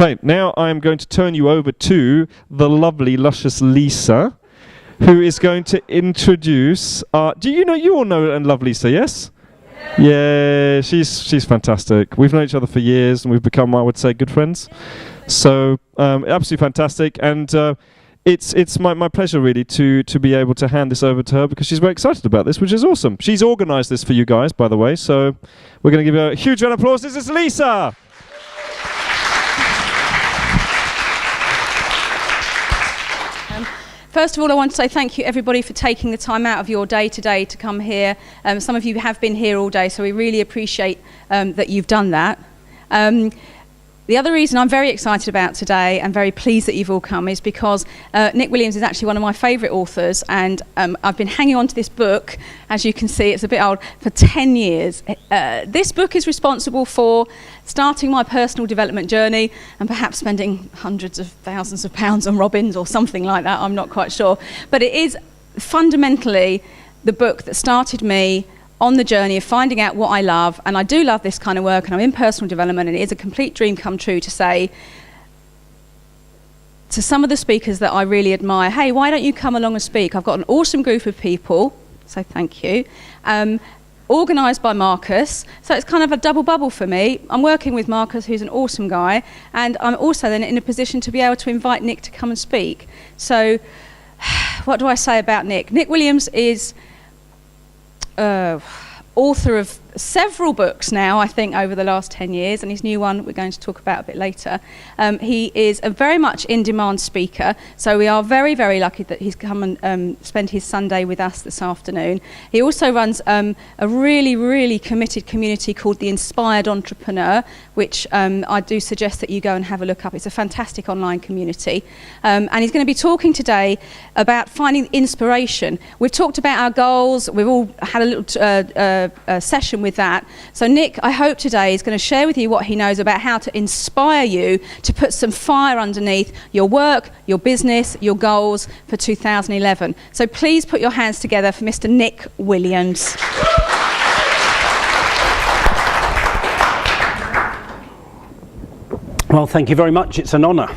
Okay, now I'm going to turn you over to the lovely, luscious Lisa, who is going to introduce. You all know and love Lisa, yes? Yeah, she's fantastic. We've known each other for years, and we've become, I would say, good friends. So absolutely fantastic, and it's my pleasure really to be able to hand this over to her, because she's very excited about this, which is awesome. She's organised this for you guys, by the way. So we're going to give her a huge round of applause. This is Lisa. First of all, I want to say thank you, everybody, for taking the time out of your day today to come here. Some of you have been here all day, so we really appreciate that you've done that. The other reason I'm very excited about today and very pleased that you've all come is because Nick Williams is actually one of my favourite authors, and I've been hanging on to this book, as you can see, it's a bit old, for 10 years. This book is responsible for starting my personal development journey and perhaps spending hundreds of thousands of pounds on Robbins or something like that, I'm not quite sure. But it is fundamentally the book that started me on the journey of finding out what I love, and I do love this kind of work, and I'm in personal development, and it is a complete dream come true to say to some of the speakers that I really admire, hey, why don't you come along and speak? I've got an awesome group of people, so thank you, organised by Marcus, so it's kind of a double bubble for me. I'm working with Marcus, who's an awesome guy, and I'm also then in a position to be able to invite Nick to come and speak. So what do I say about Nick? Nick Williams is author of several books now, I think, over the last 10 years, and his new one we're going to talk about a bit later. He is a very much in-demand speaker, so we are very, very lucky that he's come and spent his Sunday with us this afternoon. He also runs a really, really committed community called The Inspired Entrepreneur, which I do suggest that you go and have a look up. It's a fantastic online community. And he's going to be talking today about finding inspiration. We've talked about our goals. We've all had a little session with that. So Nick, I hope today, is going to share with you what he knows about how to inspire you to put some fire underneath your work, your business, your goals for 2011. So please put your hands together for Mr. Nick Williams. Well, thank you very much. It's an honour.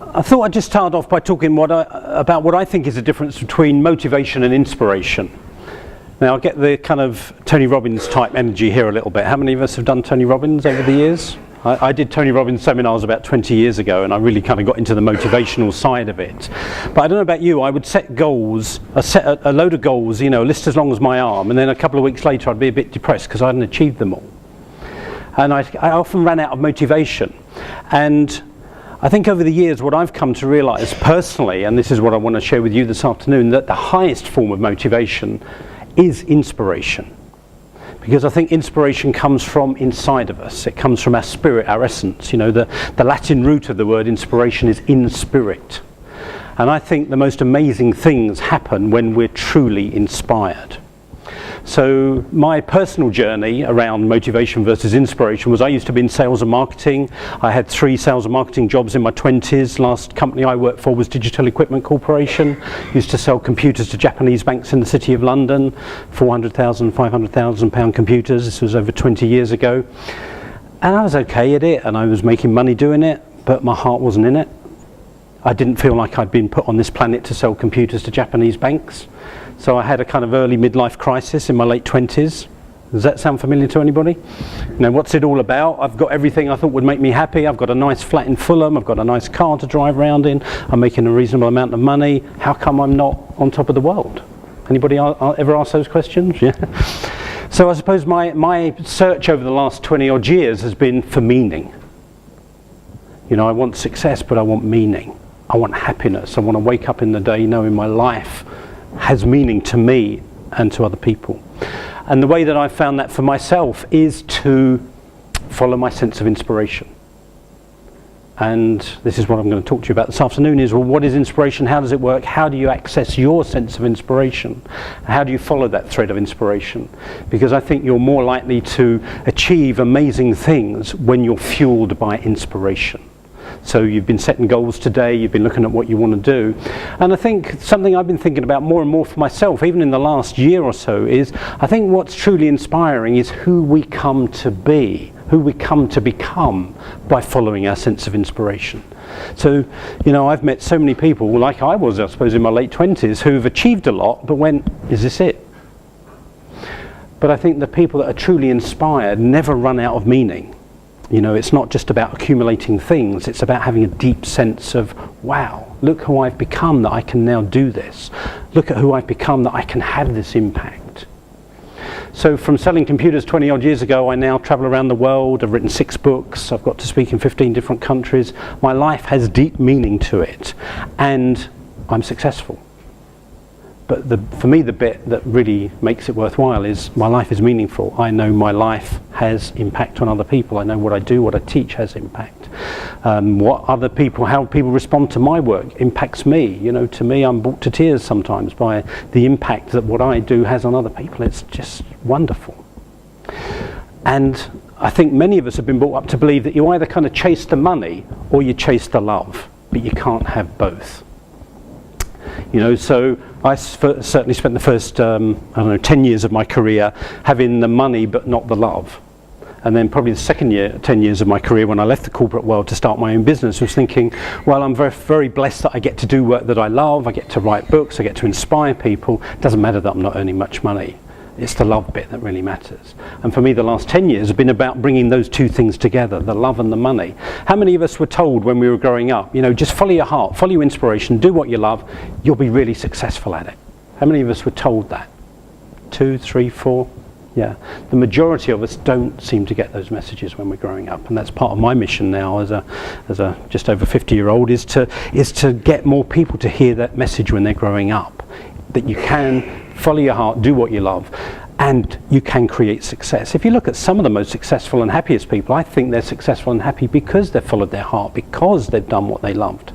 I thought I'd just start off by talking about what I think is the difference between motivation and inspiration. Now, I get the kind of Tony Robbins type energy here a little bit. How many of us have done Tony Robbins over the years? I did Tony Robbins seminars about 20 years ago, and I really kind of got into the motivational side of it. But I don't know about you, I would set goals, a load of goals, you know, a list as long as my arm, and then a couple of weeks later I'd be a bit depressed because I hadn't achieved them all. And I often ran out of motivation. And I think over the years what I've come to realise personally, and this is what I want to share with you this afternoon, that the highest form of motivation is inspiration. Because I think inspiration comes from inside of us. It comes from our spirit, our essence. You know, the Latin root of the word inspiration is in spirit. And I think the most amazing things happen when we're truly inspired. So my personal journey around motivation versus inspiration was I used to be in sales and marketing. I had 3 sales and marketing jobs in my 20s. Last company I worked for was Digital Equipment Corporation. Used to sell computers to Japanese banks in the City of London, 400,000, 500,000 pound computers. This was over 20 years ago. And I was okay at it, and I was making money doing it, but my heart wasn't in it. I didn't feel like I'd been put on this planet to sell computers to Japanese banks. So I had a kind of early midlife crisis in my late 20s. Does that sound familiar to anybody? You know, what's it all about? I've got everything I thought would make me happy. I've got a nice flat in Fulham. I've got a nice car to drive around in. I'm making a reasonable amount of money. How come I'm not on top of the world? Anybody ever ask those questions? Yeah. So I suppose my search over the last 20 odd years has been for meaning. You know, I want success, but I want meaning. I want happiness. I want to wake up in the day knowing my life has meaning to me and to other people. And the way that I've found that for myself is to follow my sense of inspiration. And this is what I'm going to talk to you about this afternoon is, well, what is inspiration? How does it work? How do you access your sense of inspiration? How do you follow that thread of inspiration? Because I think you're more likely to achieve amazing things when you're fueled by inspiration. So you've been setting goals today, you've been looking at what you want to do. And I think something I've been thinking about more and more for myself, even in the last year or so, is I think what's truly inspiring is who we come to be, who we come to become by following our sense of inspiration. So, you know, I've met so many people, like I was, I suppose, in my late 20s, who've achieved a lot, but went, is this it? But I think the people that are truly inspired never run out of meaning. You know, it's not just about accumulating things, it's about having a deep sense of, wow, look who I've become that I can now do this. Look at who I've become that I can have this impact. So from selling computers 20 odd years ago, I now travel around the world. I've written 6 books. I've got to speak in 15 different countries. My life has deep meaning to it, and I'm successful. But for me, the bit that really makes it worthwhile is my life is meaningful. I know my life has impact on other people. I know what I do, what I teach has impact. What other people, how people respond to my work impacts me. You know, to me, I'm brought to tears sometimes by the impact that what I do has on other people. It's just wonderful. And I think many of us have been brought up to believe that you either kind of chase the money or you chase the love, but you can't have both. You know, so I certainly spent the first, 10 years of my career having the money but not the love. And then probably the second 10 years of my career, when I left the corporate world to start my own business, was thinking, well, I'm very, very blessed that I get to do work that I love, I get to write books, I get to inspire people. It doesn't matter that I'm not earning much money. It's the love bit that really matters. And for me, the last 10 years have been about bringing those two things together, the love and the money. How many of us were told when we were growing up, you know, just follow your heart, follow your inspiration, do what you love, you'll be really successful at it? How many of us were told that? 2, 3, 4? Yeah. The majority of us don't seem to get those messages when we're growing up, and that's part of my mission now as a just over 50-year-old is to get more people to hear that message when they're growing up, that you can follow your heart, do what you love, and you can create success. If you look at some of the most successful and happiest people, I think they're successful and happy because they've followed their heart, because they've done what they loved.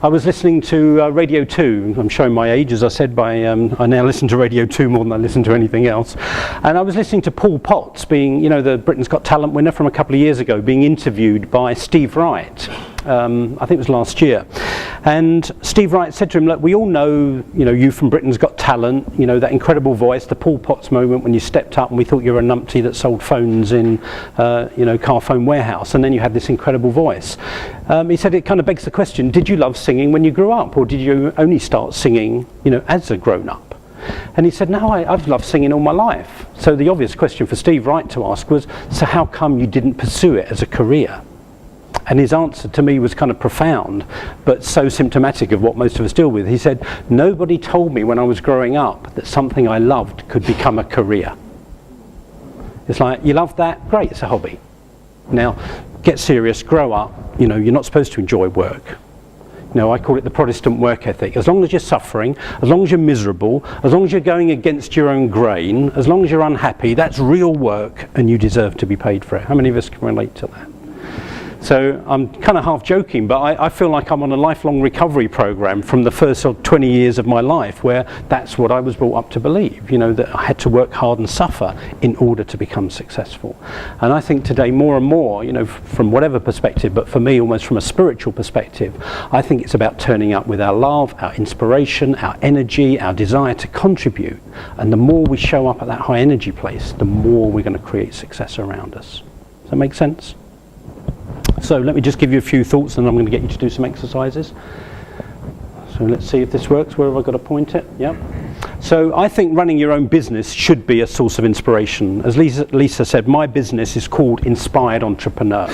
I was listening to Radio 2. I'm showing my age, as I said, I now listen to Radio 2 more than I listen to anything else. And I was listening to Paul Potts, being, you know, the Britain's Got Talent winner from a couple of years ago, being interviewed by Steve Wright. I think it was last year. And Steve Wright said to him, look, we all know, you know, you from Britain's Got Talent, you know, that incredible voice, the Paul Potts moment when you stepped up and we thought you were a numpty that sold phones in, you know, car phone warehouse, and then you had this incredible voice. He said it kind of begs the question, did you love singing when you grew up, or did you only start singing, you know, as a grown-up? And he said, no, I've loved singing all my life. So the obvious question for Steve Wright to ask was, so how come you didn't pursue it as a career? And his answer to me was kind of profound, but so symptomatic of what most of us deal with. He said, nobody told me when I was growing up that something I loved could become a career. It's like, you love that? Great, it's a hobby. Now, get serious, grow up. You know, you're not supposed to enjoy work. You know, I call it the Protestant work ethic. As long as you're suffering, as long as you're miserable, as long as you're going against your own grain, as long as you're unhappy, that's real work and you deserve to be paid for it. How many of us can relate to that? So I'm kind of half joking, but I feel like I'm on a lifelong recovery program from the first 20 years of my life, where that's what I was brought up to believe, you know, that I had to work hard and suffer in order to become successful. And I think today more and more, you know, from whatever perspective, but for me almost from a spiritual perspective, I think it's about turning up with our love, our inspiration, our energy, our desire to contribute. And the more we show up at that high energy place, the more we're going to create success around us. Does that make sense? So let me just give you a few thoughts, and I'm going to get you to do some exercises. So let's see if this works. Where have I got to point it? Yeah. So I think running your own business should be a source of inspiration. As Lisa said, my business is called Inspired Entrepreneur.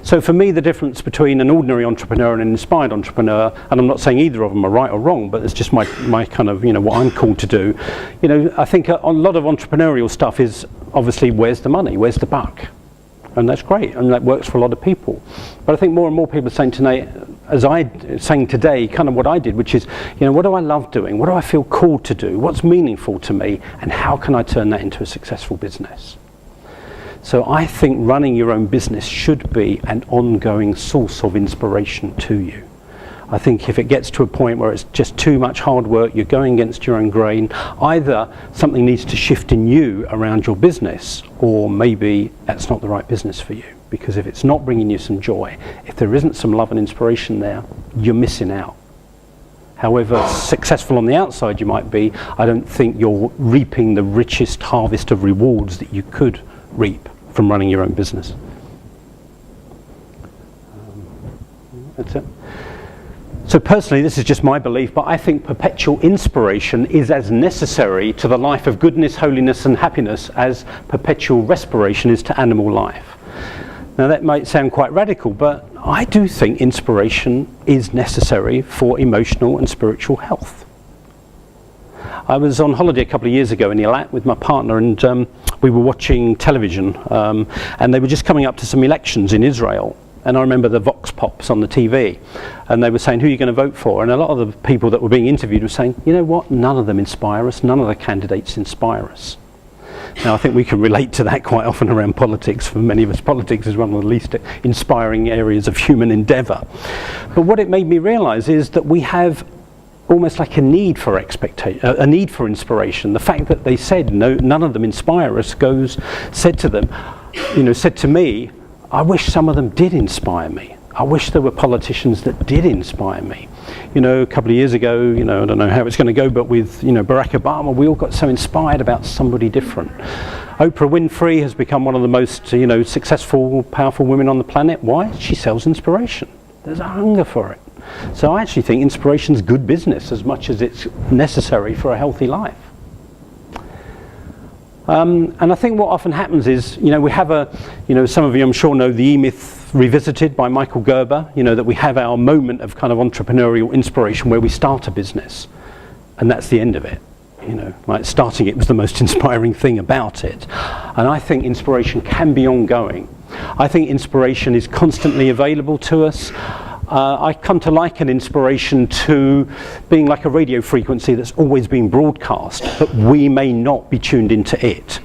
So for me, the difference between an ordinary entrepreneur and an inspired entrepreneur, and I'm not saying either of them are right or wrong, but it's just my kind of, you know, what I'm called to do. You know, I think a lot of entrepreneurial stuff is obviously, where's the money? Where's the buck? And that's great, and that works for a lot of people. But I think more and more people are saying today, as I'm saying today, kind of what I did, which is, you know, what do I love doing? What do I feel called to do? What's meaningful to me? And how can I turn that into a successful business? So I think running your own business should be an ongoing source of inspiration to you. I think if it gets to a point where it's just too much hard work, you're going against your own grain, either something needs to shift in you around your business, or maybe that's not the right business for you. because if it's not bringing you some joy, if there isn't some love and inspiration there, you're missing out. However successful on the outside you might be, I don't think you're reaping the richest harvest of rewards that you could reap from running your own business. That's it. So personally, this is just my belief, but I think perpetual inspiration is as necessary to the life of goodness, holiness and happiness as perpetual respiration is to animal life. Now that might sound quite radical, but I do think inspiration is necessary for emotional and spiritual health. I was on holiday a couple of years ago in Eilat with my partner, and we were watching television, and they were just coming up to some elections in Israel. And I remember the vox pops on the TV, and they were saying, who are you going to vote for? And a lot of the people that were being interviewed were saying, you know what, none of them inspire us, none of the candidates inspire us. Now I think we can relate to that quite often around politics. For many of us, politics is one of the least inspiring areas of human endeavour. But what it made me realise is that we have almost like a need for a need for inspiration. The fact that they said no, none of them inspire us said to me, I wish some of them did inspire me. I wish there were politicians that did inspire me. You know, a couple of years ago, I don't know how it's going to go, but with, Barack Obama, we all got so inspired about somebody different. Oprah Winfrey has become one of the most, successful, powerful women on the planet. Why? She sells inspiration. There's a hunger for it. So I actually think inspiration's good business as much as it's necessary for a healthy life. And I think what often happens is, we have some of you I'm sure know the E-Myth Revisited by Michael Gerber, that we have our moment of kind of entrepreneurial inspiration where we start a business, and that's the end of it. Like starting it was the most inspiring thing about it. And I think inspiration can be ongoing. I think inspiration is constantly available to us. I come to liken inspiration to being like a radio frequency that's always being broadcast, but we may not be tuned into it.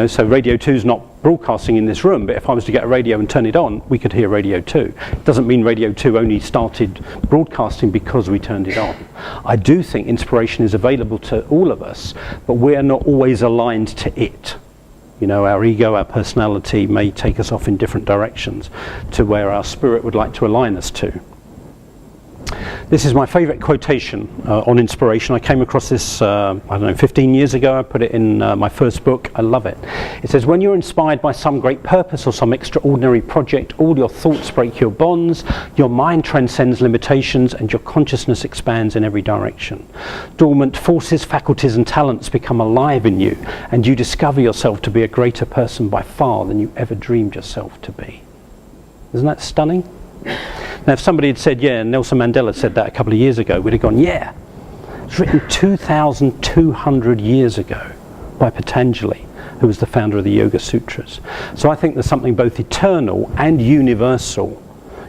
So Radio 2 is not broadcasting in this room, but if I was to get a radio and turn it on, we could hear Radio 2. It doesn't mean Radio 2 only started broadcasting because we turned it on. I do think inspiration is available to all of us, but we're not always aligned to it. Our ego, our personality may take us off in different directions to where our spirit would like to align us to. This is my favourite quotation on inspiration. I came across this, 15 years ago. I put it in my first book. I love it. It says, when you're inspired by some great purpose or some extraordinary project, all your thoughts break your bonds, your mind transcends limitations, and your consciousness expands in every direction. Dormant forces, faculties and talents become alive in you, and you discover yourself to be a greater person by far than you ever dreamed yourself to be. Isn't that stunning? Now if somebody had said, Nelson Mandela said that a couple of years ago, we'd have gone, yeah. It's written 2,200 years ago by Patanjali, who was the founder of the Yoga Sutras. So I think there's something both eternal and universal.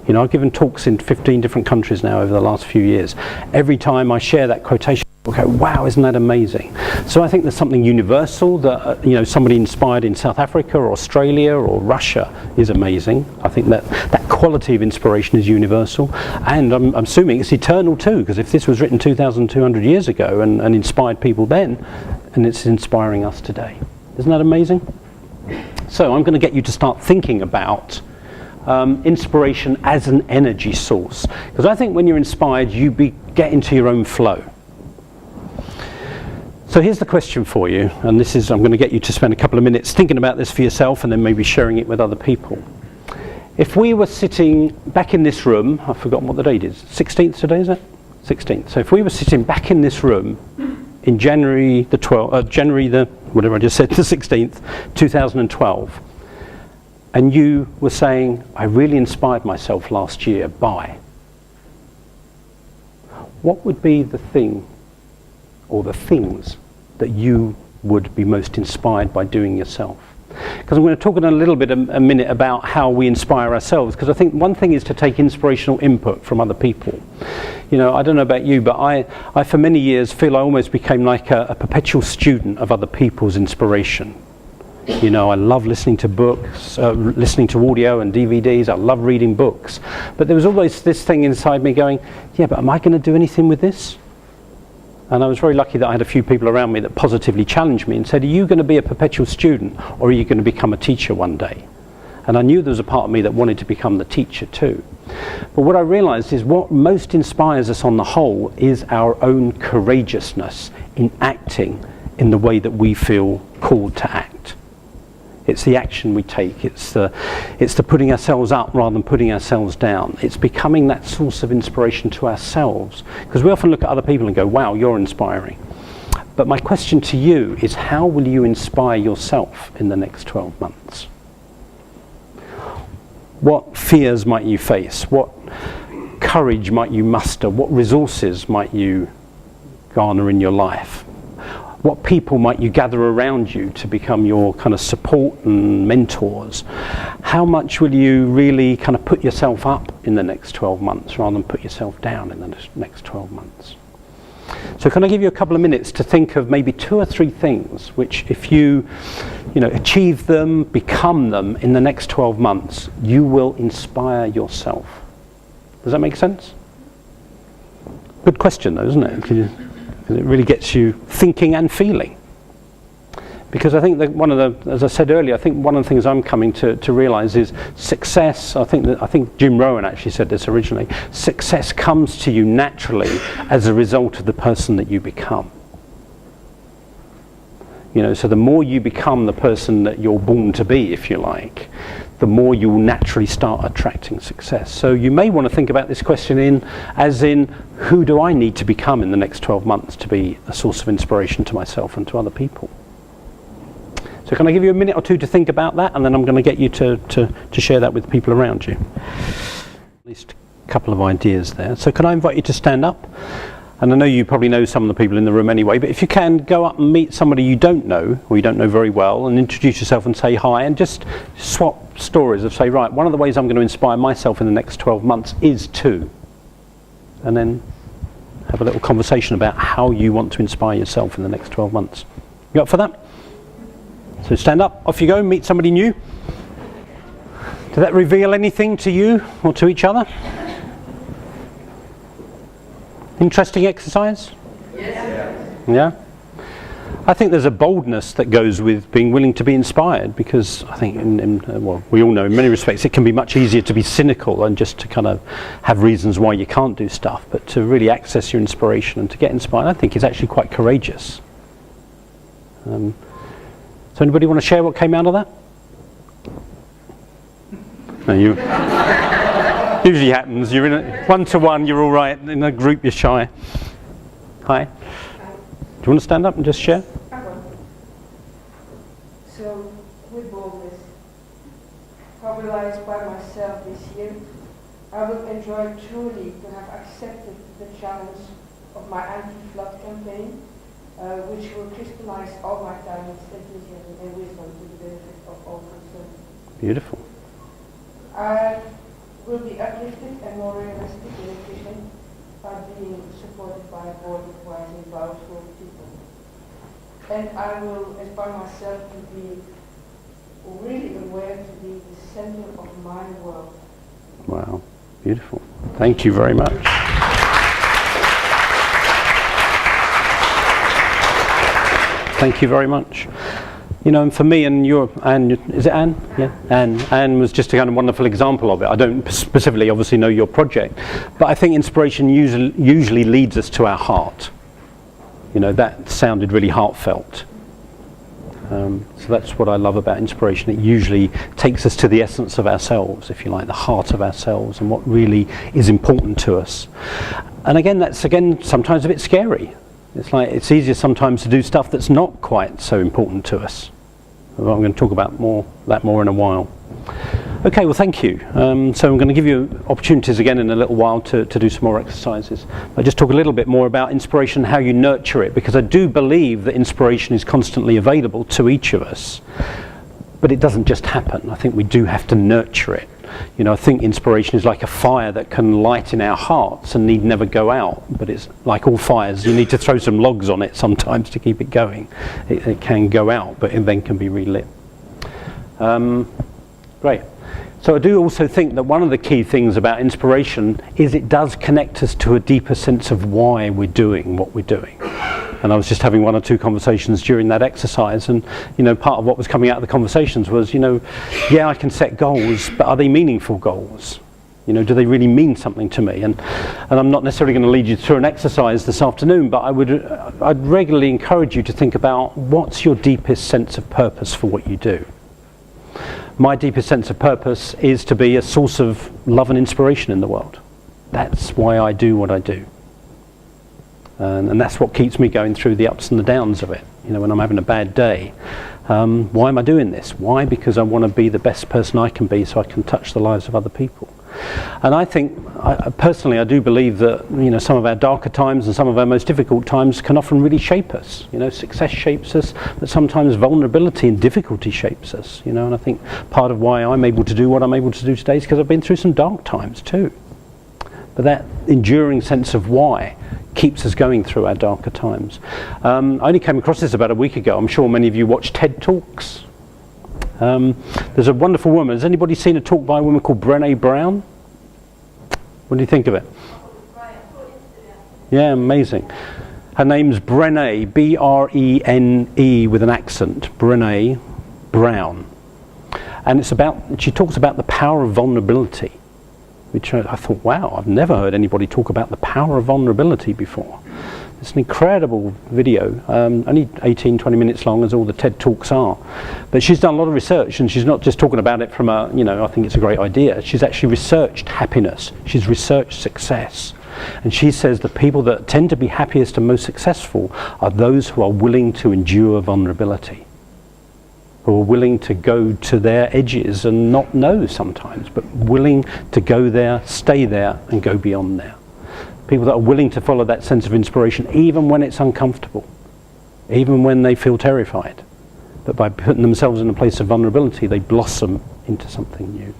I've given talks in 15 different countries now over the last few years. Every time I share that quotation, people go, wow, isn't that amazing? So I think there's something universal that, somebody inspired in South Africa or Australia or Russia is amazing. I think that quality of inspiration is universal. And I'm assuming it's eternal too, because if this was written 2,200 years ago and inspired people then, and it's inspiring us today. Isn't that amazing? So I'm going to get you to start thinking about inspiration as an energy source, because I think when you're inspired you get into your own flow. So here's the question for you, and I'm going to get you to spend a couple of minutes thinking about this for yourself and then maybe sharing it with other people. If we were sitting back in this room, I've forgotten what the date is, 16th today, is it? 16th. So if we were sitting back in this room in January the 16th, 2012, and you were saying, I really inspired myself last year by, what would be the thing or the things that you would be most inspired by doing yourself? Because I'm going to talk in a little bit, a minute, about how we inspire ourselves, because I think one thing is to take inspirational input from other people. I don't know about you, but I for many years feel I almost became like a perpetual student of other people's inspiration. I love listening to books, listening to audio and DVDs. I love reading books. But there was always this thing inside me going, yeah, but am I going to do anything with this? And I was very lucky that I had a few people around me that positively challenged me and said, are you going to be a perpetual student or are you going to become a teacher one day? And I knew there was a part of me that wanted to become the teacher too. But what I realized is what most inspires us on the whole is our own courageousness in acting in the way that we feel called to act. It's the action we take. It's the putting ourselves up rather than putting ourselves down. It's becoming that source of inspiration to ourselves. Because we often look at other people and go, wow, you're inspiring. But my question to you is, how will you inspire yourself in the next 12 months? What fears might you face? What courage might you muster? What resources might you garner in your life? What people might you gather around you to become your kind of support and mentors? How much will you really kind of put yourself up in the next 12 months rather than put yourself down in the next 12 months? So can I give you a couple of minutes to think of maybe 2 or 3 things which, if you achieve them, become them in the next 12 months, you will inspire yourself. Does that make sense? Good question though, isn't it? Because it really gets you thinking and feeling. Because I think that as I said earlier, I think one of the things I'm coming to realize is success. I think Jim Rohn actually said this originally. Success comes to you naturally as a result of the person that you become. So the more you become the person that you're born to be, if you like, the more you will naturally start attracting success. So you may want to think about this question as in, who do I need to become in the next 12 months to be a source of inspiration to myself and to other people? So can I give you a minute or 2 to think about that, and then I'm going to get you to share that with people around you. At least a couple of ideas there. So can I invite you to stand up? And I know you probably know some of the people in the room anyway, but if you can, go up and meet somebody you don't know, or you don't know very well, and introduce yourself and say hi, and just swap stories of, say, right, one of the ways I'm going to inspire myself in the next 12 months is to, and then have a little conversation about how you want to inspire yourself in the next 12 months. You up for that? So stand up, off you go, meet somebody new. Did that reveal anything to you or to each other? Interesting exercise? Yes. Yeah? I think there's a boldness that goes with being willing to be inspired, because I think, we all know in many respects it can be much easier to be cynical and just to kind of have reasons why you can't do stuff, but to really access your inspiration and to get inspired, I think is actually quite courageous. So anybody want to share what came out of that? No, you usually happens. You're in a 1-to-1. You're all right. In a group, you're shy. Hi. Do you want to stand up and just share? So, with boldness, how will I inspire myself this year? I will enjoy truly to have accepted the challenge of my anti-flood campaign, which will crystallize all my talents, enthusiasm and wisdom to the benefit of all concerned. Beautiful. I will be uplifted and more realistic and efficient by being supported by a board of wise and powerful people. And I will inspire myself to be really aware to be the center of my world. Wow, beautiful. Thank you very much. Thank you very much. And for me, and Anne, is it Anne? Yeah, Anne was just a kind of wonderful example of it. I don't specifically obviously know your project, but I think inspiration usually leads us to our heart. That sounded really heartfelt. So that's what I love about inspiration. It usually takes us to the essence of ourselves, if you like, the heart of ourselves and what really is important to us. And again, that's sometimes a bit scary. It's easier sometimes to do stuff that's not quite so important to us. I'm going to talk about that more in a while. Okay, well, thank you. So I'm going to give you opportunities again in a little while to do some more exercises. I'll just talk a little bit more about inspiration, how you nurture it, because I do believe that inspiration is constantly available to each of us. But it doesn't just happen. I think we do have to nurture it. I think inspiration is like a fire that can light in our hearts and need never go out. But it's like all fires, you need to throw some logs on it sometimes to keep it going. It can go out, but it then can be relit. Great. So I do also think that one of the key things about inspiration is it does connect us to a deeper sense of why we're doing what we're doing. And I was just having one or two conversations during that exercise, and part of what was coming out of the conversations was, yeah, I can set goals, but are they meaningful goals? Do they really mean something to me? And I'm not necessarily going to lead you through an exercise this afternoon, but I'd regularly encourage you to think about what's your deepest sense of purpose for what you do. My deepest sense of purpose is to be a source of love and inspiration in the world. That's why I do what I do. And that's what keeps me going through the ups and the downs of it. When I'm having a bad day, why am I doing this? Why? Because I want to be the best person I can be so I can touch the lives of other people. And I think, personally, I do believe that some of our darker times and some of our most difficult times can often really shape us. Success shapes us, but sometimes vulnerability and difficulty shapes us. And I think part of why I'm able to do what I'm able to do today is because I've been through some dark times too. But that enduring sense of why keeps us going through our darker times. I only came across this about a week ago. I'm sure many of you watch TED Talks. There's a wonderful woman. Has anybody seen a talk by a woman called Brené Brown? What do you think of it? Yeah, amazing. Her name's Brené, B-R-E-N-E with an accent, Brené Brown. And she talks about the power of vulnerability, which I thought, wow, I've never heard anybody talk about the power of vulnerability before. It's an incredible video, only 18, 20 minutes long, as all the TED Talks are. But she's done a lot of research, and she's not just talking about it from I think it's a great idea. She's actually researched happiness. She's researched success. And she says the people that tend to be happiest and most successful are those who are willing to endure vulnerability, who are willing to go to their edges and not know sometimes, but willing to go there, stay there, and go beyond there. People that are willing to follow that sense of inspiration, even when it's uncomfortable, even when they feel terrified. But by putting themselves in a place of vulnerability, they blossom into something new.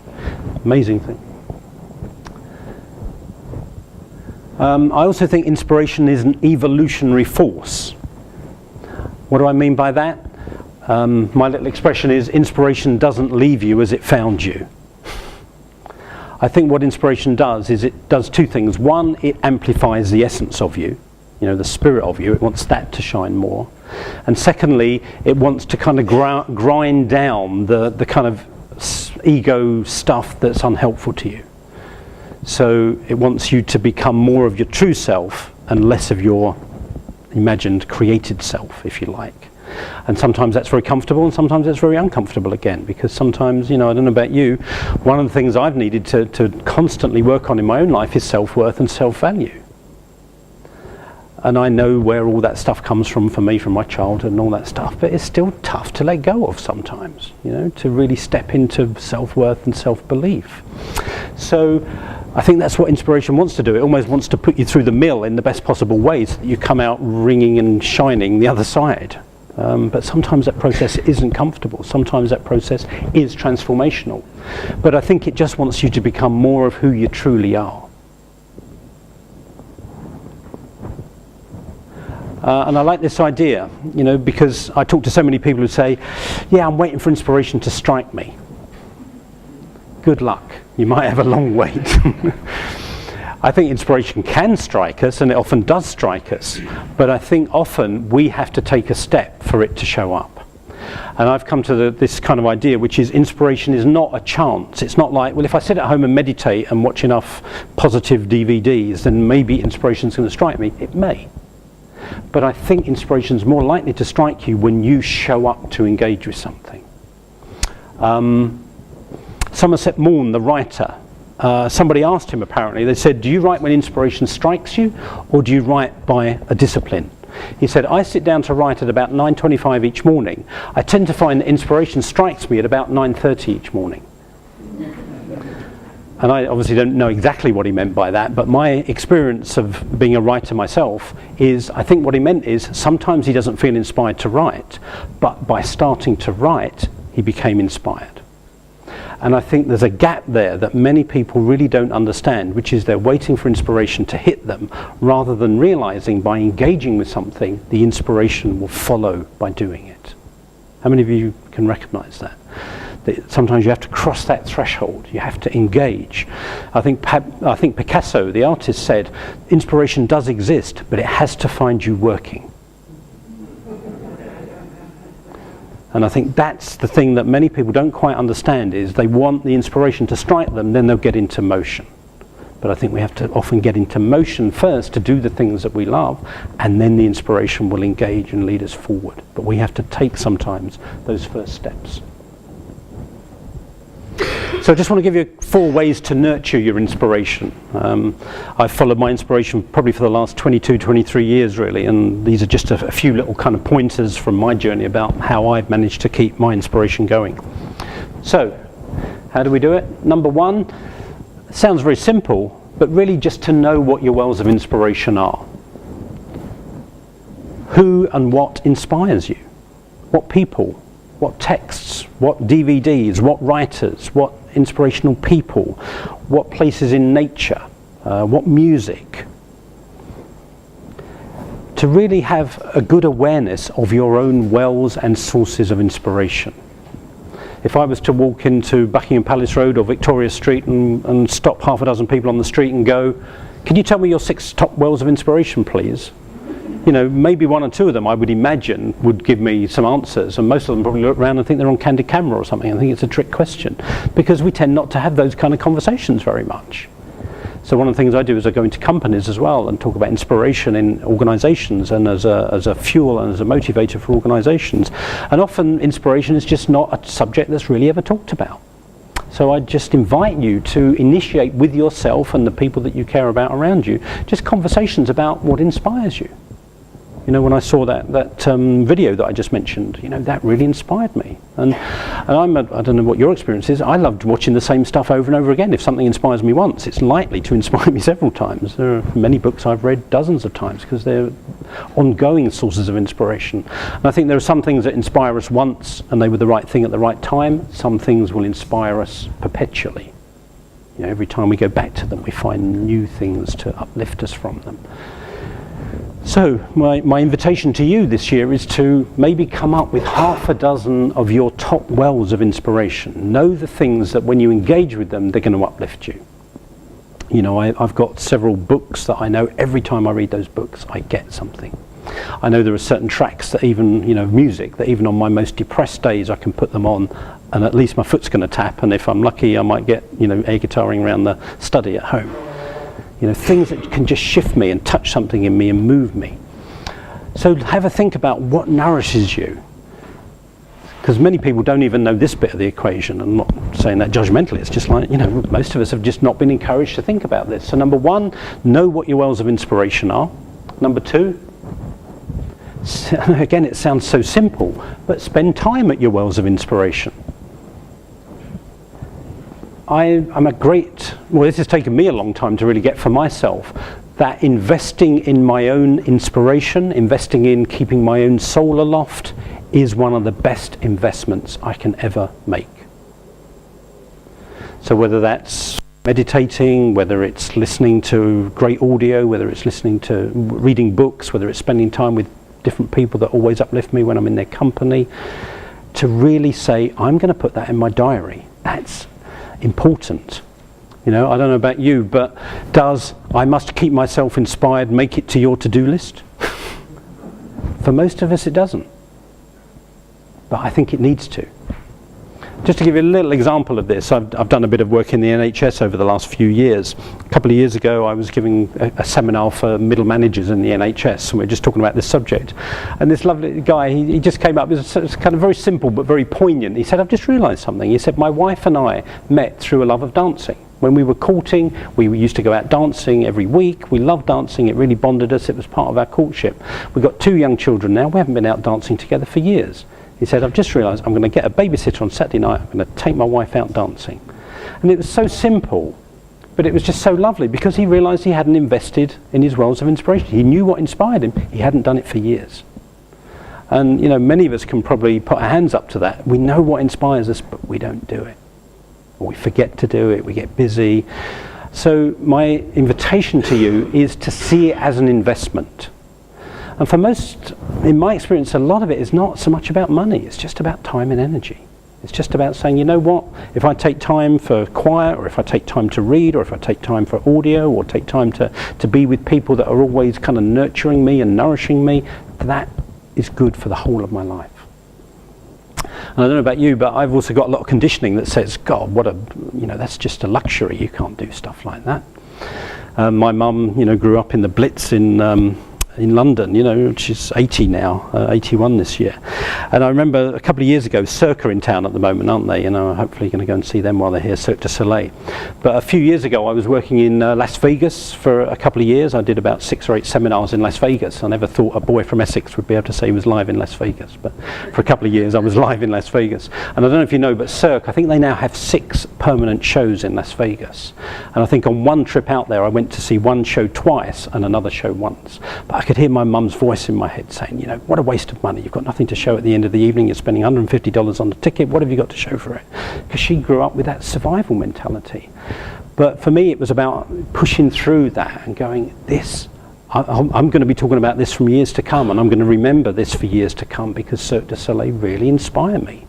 Amazing thing. I also think inspiration is an evolutionary force. What do I mean by that? My little expression is, inspiration doesn't leave you as it found you. I think what inspiration does is it does two things. One, it amplifies the essence of you, the spirit of you. It wants that to shine more. And secondly, it wants to kind of grind down the kind of ego stuff that's unhelpful to you. So it wants you to become more of your true self and less of your imagined created self, if you like. And sometimes that's very comfortable, and sometimes that's very uncomfortable again, because sometimes, I don't know about you, one of the things I've needed to constantly work on in my own life is self-worth and self-value. And I know where all that stuff comes from for me, from my childhood and all that stuff, but it's still tough to let go of sometimes, to really step into self-worth and self-belief. So I think that's what inspiration wants to do. It almost wants to put you through the mill in the best possible way so that you come out ringing and shining the other side. But sometimes that process isn't comfortable. Sometimes that process is transformational. But I think it just wants you to become more of who you truly are. And I like this idea, because I talk to so many people who say, yeah, I'm waiting for inspiration to strike me. Good luck. You might have a long wait. I think inspiration can strike us, and it often does strike us, but I think often we have to take a step for it to show up. And I've come to this kind of idea, which is inspiration is not a chance. It's not like, well, if I sit at home and meditate and watch enough positive DVDs, then maybe inspiration's going to strike me. It may. But I think inspiration's more likely to strike you when you show up to engage with something. Somerset Maugham, the writer, somebody asked him, apparently, they said, do you write when inspiration strikes you, or do you write by a discipline? He said, I sit down to write at about 9:25 each morning. I tend to find that inspiration strikes me at about 9:30 each morning. And I obviously don't know exactly what he meant by that, but my experience of being a writer myself is, I think what he meant is, sometimes he doesn't feel inspired to write, but by starting to write, he became inspired. And I think there's a gap there that many people really don't understand, which is they're waiting for inspiration to hit them, rather than realizing by engaging with something, the inspiration will follow by doing it. How many of you can recognize that? That sometimes you have to cross that threshold, you have to engage. I think Picasso, the artist, said, inspiration does exist, but it has to find you working. And I think that's the thing that many people don't quite understand, is they want the inspiration to strike them, then they'll get into motion. But I think we have to often get into motion first to do the things that we love, and then the inspiration will engage and lead us forward. But we have to take sometimes those first steps. So I just want to give you 4 ways to nurture your inspiration. I've followed my inspiration probably for the last 22, 23 years really, and these are just a few little kind of pointers from my journey about how I've managed to keep my inspiration going. So, how do we do it? Number 1, sounds very simple, but really just to know what your wells of inspiration are. Who and what inspires you? What people? What texts? What DVDs? What writers? What inspirational people? What places in nature? What music? To really have a good awareness of your own wells and sources of inspiration. If I was to walk into Buckingham Palace Road or Victoria Street and stop half a dozen people on the street and go, "Can you tell me your 6 top wells of inspiration, please?" You know, maybe 1 or 2 of them I would imagine would give me some answers, and most of them probably look around and think they're on candid camera or something. I think it's a trick question, because we tend not to have those kind of conversations very much. So one of the things I do is I go into companies as well and talk about inspiration in organisations and as a fuel and as a motivator for organisations. And often inspiration is just not a subject that's really ever talked about. So I just invite you to initiate with yourself and the people that you care about around you, just conversations about what inspires you. You know, when I saw that video that I just mentioned, you know, that really inspired me. And I don't know what your experience is, I loved watching the same stuff over and over again. If something inspires me once, it's likely to inspire me several times. There are many books I've read dozens of times because they're ongoing sources of inspiration. And I think there are some things that inspire us once and they were the right thing at the right time. Some things will inspire us perpetually. You know, every time we go back to them, we find new things to uplift us from them. So my invitation to you this year is to maybe come up with half a dozen of your top wells of inspiration. Know the things that when you engage with them, they're going to uplift you. You know, I've got several books that I know every time I read those books, I get something. I know there are certain tracks that even, you know, music, that even on my most depressed days I can put them on and at least my foot's going to tap, and if I'm lucky I might get, you know, air guitaring around the study at home. You know, things that can just shift me and touch something in me and move me. So have a think about what nourishes you. Because many people don't even know this bit of the equation. I'm not saying that judgmentally, it's just like, you know, most of us have just not been encouraged to think about this. So number 1, know what your wells of inspiration are. Number 2, again, it sounds so simple, but spend time at your wells of inspiration. I'm a great, well, this has taken me a long time to really get for myself, that investing in my own inspiration, investing in keeping my own soul aloft, is one of the best investments I can ever make. So whether that's meditating, whether it's listening to great audio, whether it's listening to reading books, whether it's spending time with different people that always uplift me when I'm in their company, to really say, I'm going to put that in my diary. That's important. You know, I don't know about you, but does I must keep myself inspired make it to your to-do list? For most of us it doesn't, but I think it needs to. Just to give you a little example of this, I've done a bit of work in the NHS over the last few years. A couple of years ago I was giving a seminar for middle managers in the NHS, and we were just talking about this subject. And this lovely guy, he just came up, it was kind of very simple but very poignant. He said, I've just realised something. He said, my wife and I met through a love of dancing. When we were courting, we used to go out dancing every week. We loved dancing, it really bonded us, it was part of our courtship. We've got 2 young children now, we haven't been out dancing together for years. He said, I've just realised I'm going to get a babysitter on Saturday night, I'm going to take my wife out dancing. And it was so simple, but it was just so lovely because he realised he hadn't invested in his wells of inspiration. He knew what inspired him, he hadn't done it for years. And you know, many of us can probably put our hands up to that. We know what inspires us, but we don't do it. Or we forget to do it, we get busy. So my invitation to you is to see it as an investment. And for most, in my experience, a lot of it is not so much about money, it's just about time and energy. It's just about saying, you know what, if I take time for quiet, or if I take time to read, or if I take time for audio, or take time to be with people that are always kind of nurturing me and nourishing me, that is good for the whole of my life. And I don't know about you, but I've also got a lot of conditioning that says, God, that's just a luxury. You can't do stuff like that. My mum, grew up in the Blitz in London, she's 80 now, 81 this year. And I remember a couple of years ago, Cirque are in town at the moment, aren't they? Hopefully going to go and see them while they're here, Cirque du Soleil. But a few years ago, I was working in Las Vegas for a couple of years. I did about 6 or 8 seminars in Las Vegas. I never thought a boy from Essex would be able to say he was live in Las Vegas. But for a couple of years, I was live in Las Vegas. And I don't know if you know, but Cirque, I think they now have 6 permanent shows in Las Vegas. And I think on one trip out there, I went to see one show twice and another show once. But I could hear my mum's voice in my head saying, what a waste of money. You've got nothing to show at the end of the evening. You're spending $150 on the ticket. What have you got to show for it? Because she grew up with that survival mentality. But for me, it was about pushing through that and going, I'm going to be talking about this from years to come, and I'm going to remember this for years to come, because Cirque du Soleil really inspired me.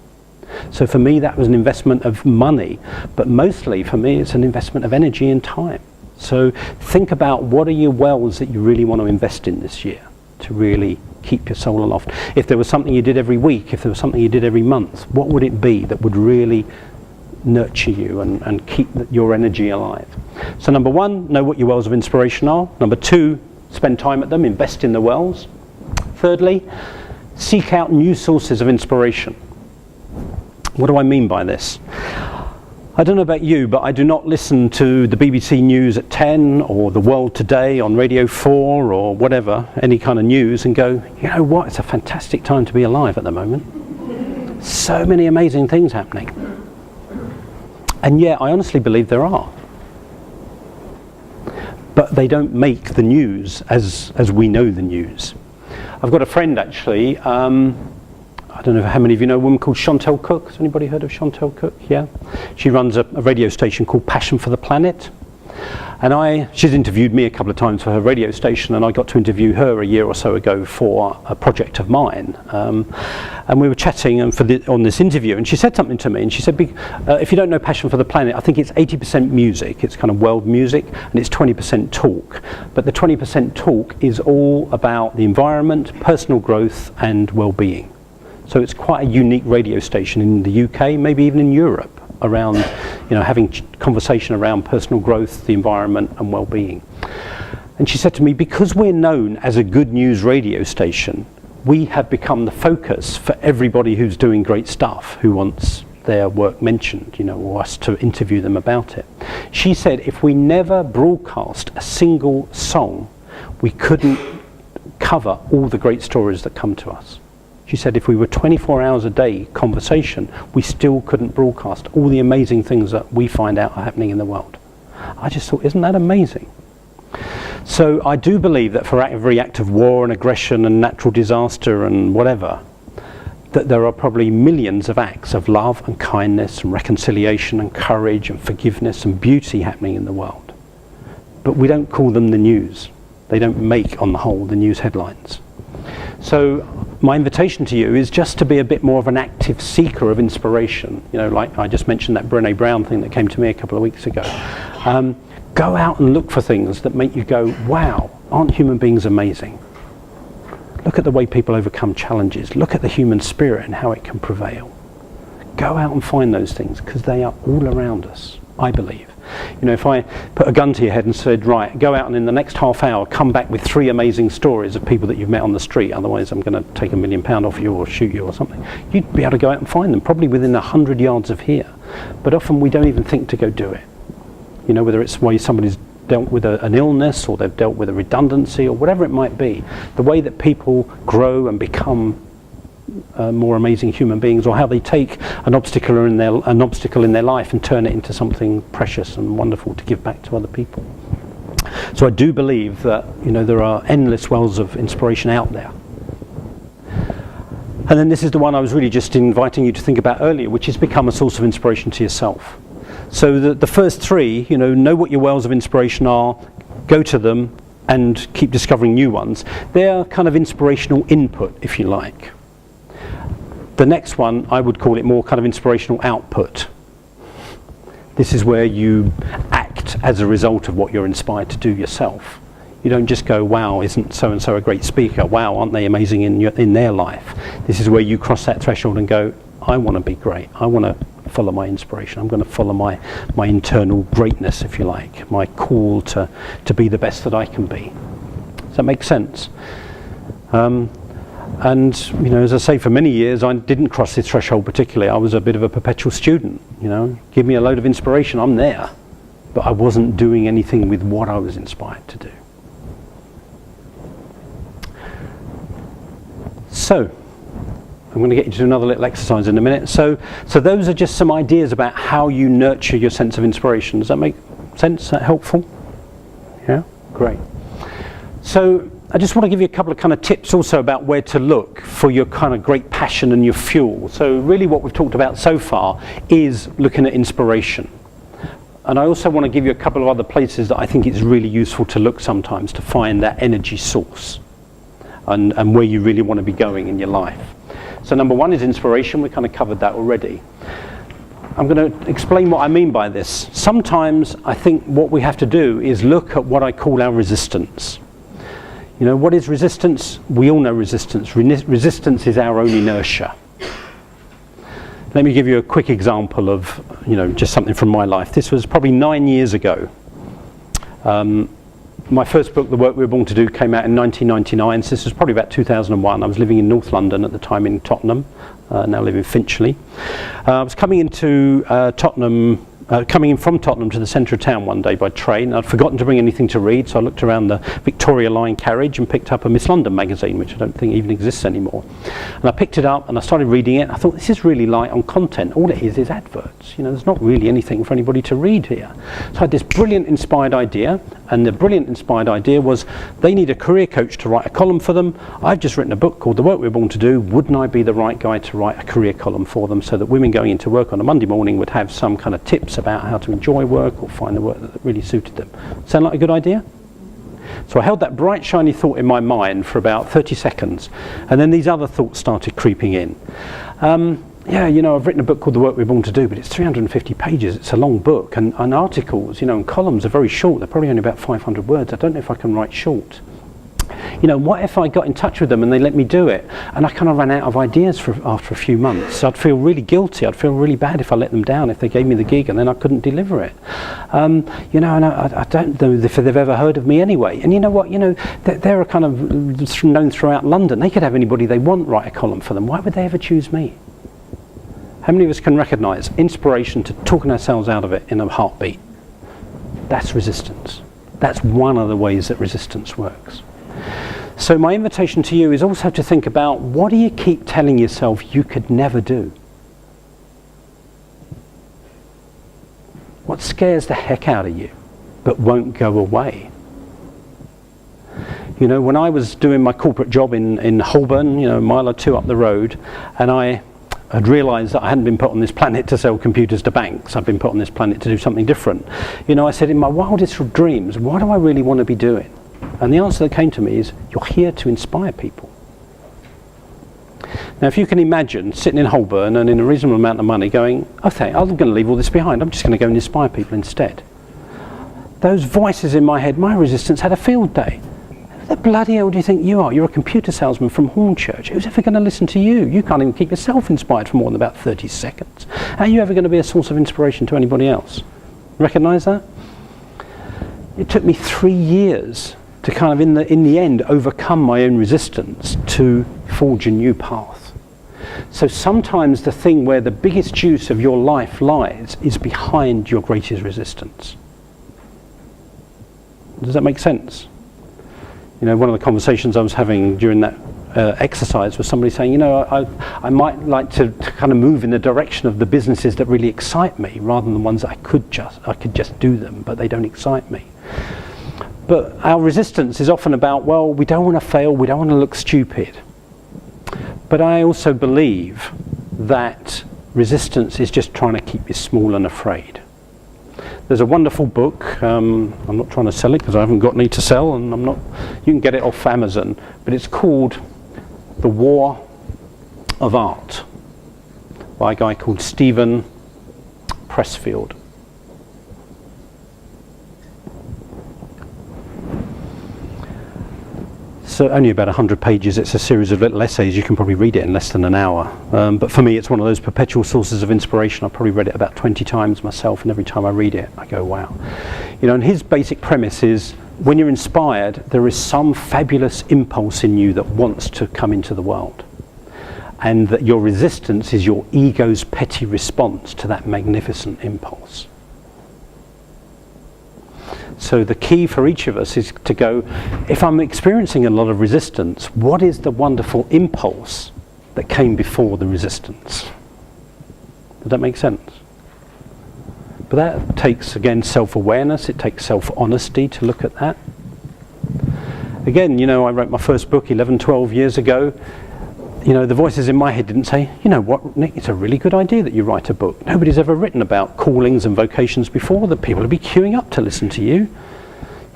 So for me, that was an investment of money, but mostly for me, it's an investment of energy and time. So think about, what are your wells that you really want to invest in this year to really keep your soul aloft. If there was something you did every week, if there was something you did every month, what would it be that would really nurture you and keep your energy alive? So number 1, know what your wells of inspiration are. Number 2, spend time at them, invest in the wells. Thirdly, seek out new sources of inspiration. What do I mean by this? I don't know about you, but I do not listen to the BBC News at 10 or The World Today on Radio 4 or whatever, any kind of news, and go, you know what, it's a fantastic time to be alive at the moment. So many amazing things happening. And yet, I honestly believe there are. But they don't make the news as we know the news. I've got a friend actually, I don't know how many of you know a woman called Chantel Cook. Has anybody heard of Chantel Cook? Yeah. She runs a radio station called Passion for the Planet. And she's interviewed me a couple of times for her radio station, and I got to interview her a year or so ago for a project of mine. And we were chatting on this interview, and she said something to me, and she said, if you don't know Passion for the Planet, I think it's 80% music, it's kind of world music, and it's 20% talk. But the 20% talk is all about the environment, personal growth, and well-being. So it's quite a unique radio station in the UK, maybe even in Europe, around having conversation around personal growth, the environment, and well-being. And she said to me, because we're known as a good news radio station, we have become the focus for everybody who's doing great stuff, who wants their work mentioned, or us to interview them about it. She said if we never broadcast a single song, we couldn't cover all the great stories that come to us. She said if we were 24 hours a day conversation, we still couldn't broadcast all the amazing things that we find out are happening in the world. I just thought, isn't that amazing? So I do believe that for every act of war and aggression and natural disaster and whatever, that there are probably millions of acts of love and kindness and reconciliation and courage and forgiveness and beauty happening in the world. But we don't call them the news. They don't make, on the whole, the news headlines. So my invitation to you is just to be a bit more of an active seeker of inspiration. Like I just mentioned that Brené Brown thing that came to me a couple of weeks ago. Go out and look for things that make you go, wow, aren't human beings amazing? Look at the way people overcome challenges. Look at the human spirit and how it can prevail. Go out and find those things, because they are all around us, I believe. If I put a gun to your head and said, right, go out and in the next half hour, come back with 3 amazing stories of people that you've met on the street, otherwise I'm going to take £1 million off you or shoot you or something, you'd be able to go out and find them, probably within 100 yards of here. But often we don't even think to go do it. Whether it's why somebody's dealt with an illness, or they've dealt with a redundancy, or whatever it might be, the way that people grow and become more amazing human beings, or how they take an obstacle in their life and turn it into something precious and wonderful to give back to other people. So I do believe that there are endless wells of inspiration out there. And then this is the one I was really just inviting you to think about earlier, which is become a source of inspiration to yourself. So the first 3, know what your wells of inspiration are, go to them, and keep discovering new ones. They're kind of inspirational input, if you like. The next one, I would call it more kind of inspirational output. This is where you act as a result of what you're inspired to do yourself. You don't just go, wow, isn't so-and-so a great speaker? Wow, aren't they amazing in their life? This is where you cross that threshold and go, I want to be great. I want to follow my inspiration. I'm going to follow my internal greatness, if you like, my call to be the best that I can be. Does that make sense? And, you know, as I say, for many years, I didn't cross this threshold particularly. I was a bit of a perpetual student, you know. Give me a load of inspiration, I'm there. But I wasn't doing anything with what I was inspired to do. So, I'm going to get you to another little exercise in a minute. So those are just some ideas about how you nurture your sense of inspiration. Does that make sense? Is that helpful? Yeah? Great. So, I just want to give you a couple of kind of tips also about where to look for your kind of great passion and your fuel. So really what we've talked about so far is looking at inspiration. And I also want to give you a couple of other places that I think it's really useful to look sometimes to find that energy source and where you really want to be going in your life. So number one is inspiration. We kind of covered that already. I'm going to explain what I mean by this. Sometimes I think what we have to do is look at what I call our resistance. You know, what is resistance? We all know resistance. Resistance is our own inertia. Let me give you a quick example of, you know, just something from my life. This was probably 9 years ago. My first book, The Work We Were Born to Do, came out in 1999. So this was probably about 2001. I was living in North London at the time in Tottenham. Now live in Finchley. I was coming into coming in from Tottenham to the centre of town one day by train. I'd forgotten to bring anything to read, so I looked around the Victoria Line carriage and picked up a Miss London magazine, which I don't think even exists anymore. And I picked it up and I started reading it. I thought, this is really light on content. All it is adverts. You know, there's not really anything for anybody to read here. So I had this brilliant inspired idea, and the brilliant inspired idea was they need a career coach to write a column for them. I've just written a book called The Work We Were Born to Do. Wouldn't I be the right guy to write a career column for them so that women going into work on a Monday morning would have some kind of tips about how to enjoy work or find the work that really suited them? Sound like a good idea? So I held that bright, shiny thought in my mind for about 30 seconds, and then these other thoughts started creeping in. Yeah, you know, I've written a book called The Work We're Born to Do, but it's 350 pages. It's a long book, and articles, you know, and columns are very short. They're probably only about 500 words. I don't know if I can write short. You know, what if I got in touch with them and they let me do it? And I kind of ran out of ideas after a few months. So I'd feel really guilty. I'd feel really bad if I let them down, if they gave me the gig and then I couldn't deliver it. You know, and I don't know if they've ever heard of me anyway. And you know what? You know, they're kind of known throughout London. They could have anybody they want write a column for them. Why would they ever choose me? How many of us can recognise inspiration to talking ourselves out of it in a heartbeat? That's resistance. That's one of the ways that resistance works. So my invitation to you is also to think about, what do you keep telling yourself you could never do? What scares the heck out of you but won't go away? You know, when I was doing my corporate job in Holborn, you know, a mile or two up the road, and I had realised that I hadn't been put on this planet to sell computers to banks. I'd been put on this planet to do something different. You know, I said, in my wildest of dreams, what do I really want to be doing? And the answer that came to me is, you're here to inspire people. Now, if you can imagine sitting in Holborn and in a reasonable amount of money going, okay, I'm going to leave all this behind. I'm just going to go and inspire people instead. Those voices in my head, my resistance had a field day. Who the bloody hell do you think you are? You're a computer salesman from Hornchurch. Who's ever going to listen to you? You can't even keep yourself inspired for more than about 30 seconds. How are you ever going to be a source of inspiration to anybody else? Recognise that? It took me 3 years to kind of, in the end, overcome my own resistance to forge a new path. So sometimes the thing where the biggest juice of your life lies is behind your greatest resistance. Does that make sense? You know, one of the conversations I was having during that exercise was somebody saying, you know, I might like to kind of move in the direction of the businesses that really excite me, rather than the ones that I could just do them, but they don't excite me. But our resistance is often about, well, we don't want to fail, we don't want to look stupid. But I also believe that resistance is just trying to keep you small and afraid. There's a wonderful book, I'm not trying to sell it because I haven't got any to sell, and you can get it off Amazon, but it's called The War of Art by a guy called Stephen Pressfield. It's only about 100 pages. It's a series of little essays. You can probably read it in less than an hour. But for me, it's one of those perpetual sources of inspiration. I've probably read it about 20 times myself, and every time I read it, I go, wow. You know, and his basic premise is, when you're inspired, there is some fabulous impulse in you that wants to come into the world. And that your resistance is your ego's petty response to that magnificent impulse. So the key for each of us is to go, if I'm experiencing a lot of resistance, what is the wonderful impulse that came before the resistance? Does that make sense? But that takes, again, self-awareness. It takes self-honesty to look at that. Again, you know, I wrote my first book 11, 12 years ago. You know, the voices in my head didn't say, you know what, Nick, it's a really good idea that you write a book. Nobody's ever written about callings and vocations before, that people will be queuing up to listen to you.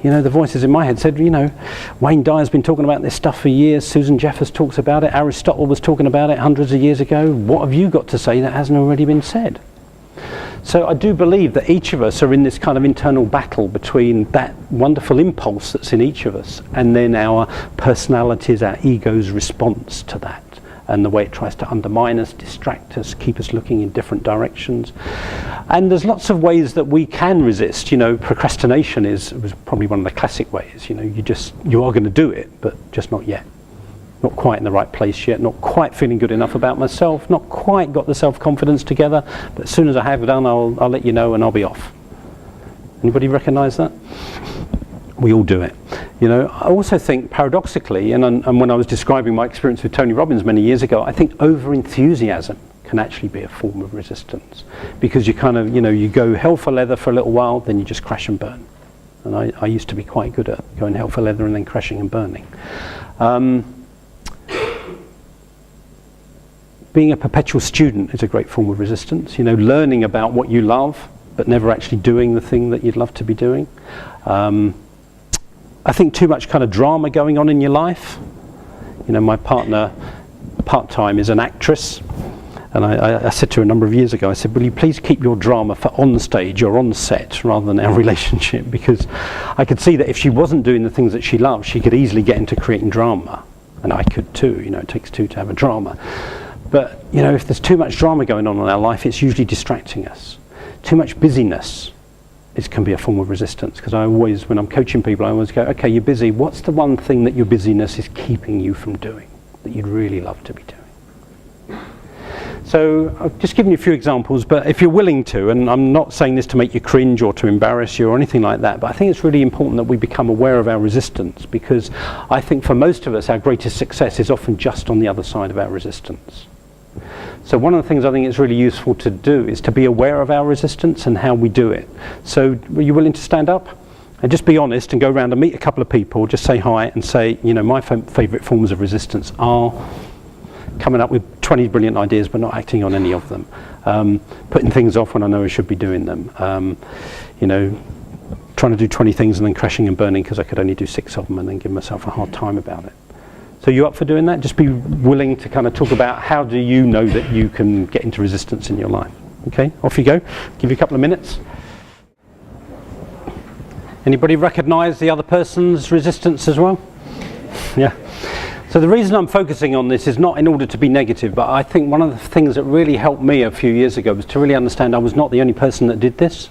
You know, the voices in my head said, you know, Wayne Dyer's been talking about this stuff for years, Susan Jeffers talks about it, Aristotle was talking about it hundreds of years ago. What have you got to say that hasn't already been said? So I do believe that each of us are in this kind of internal battle between that wonderful impulse that's in each of us and then our personalities, our ego's response to that, and the way it tries to undermine us, distract us, keep us looking in different directions. And there's lots of ways that we can resist. You know, procrastination was probably one of the classic ways. You know, you are going to do it, but just not yet. Not quite in the right place yet, not quite feeling good enough about myself, not quite got the self-confidence together, but as soon as I have done, I'll let you know and I'll be off. Anybody recognise that? We all do it. You know, I also think paradoxically, and when I was describing my experience with Tony Robbins many years ago, I think over-enthusiasm can actually be a form of resistance, because you kind of, you know, you go hell for leather for a little while, then you just crash and burn. And I used to be quite good at going hell for leather and then crashing and burning. Being a perpetual student is a great form of resistance. You know, learning about what you love, but never actually doing the thing that you'd love to be doing. I think too much kind of drama going on in your life. You know, my partner, part-time, is an actress. And I said to her a number of years ago, I said, will you please keep your drama for on stage or on set rather than our relationship? Because I could see that if she wasn't doing the things that she loved, she could easily get into creating drama. And I could too, you know, it takes two to have a drama. But, you know, if there's too much drama going on in our life, it's usually distracting us. Too much busyness can be a form of resistance. Because I always, when I'm coaching people, I always go, okay, you're busy. What's the one thing that your busyness is keeping you from doing that you'd really love to be doing? So I've just given you a few examples, but if you're willing to, and I'm not saying this to make you cringe or to embarrass you or anything like that, but I think it's really important that we become aware of our resistance, because I think for most of us, our greatest success is often just on the other side of our resistance. So one of the things I think it's really useful to do is to be aware of our resistance and how we do it. So are you willing to stand up? And just be honest and go around and meet a couple of people, just say hi and say, you know, my favourite forms of resistance are coming up with 20 brilliant ideas but not acting on any of them. Putting things off when I know I should be doing them. You know, trying to do 20 things and then crashing and burning because I could only do 6 of them and then give myself a hard time about it. So you up for doing that? Just be willing to kind of talk about how do you know that you can get into resistance in your life. Okay, off you go. Give you a couple of minutes. Anybody recognise the other person's resistance as well? Yeah. So the reason I'm focusing on this is not in order to be negative, but I think one of the things that really helped me a few years ago was to really understand I was not the only person that did this.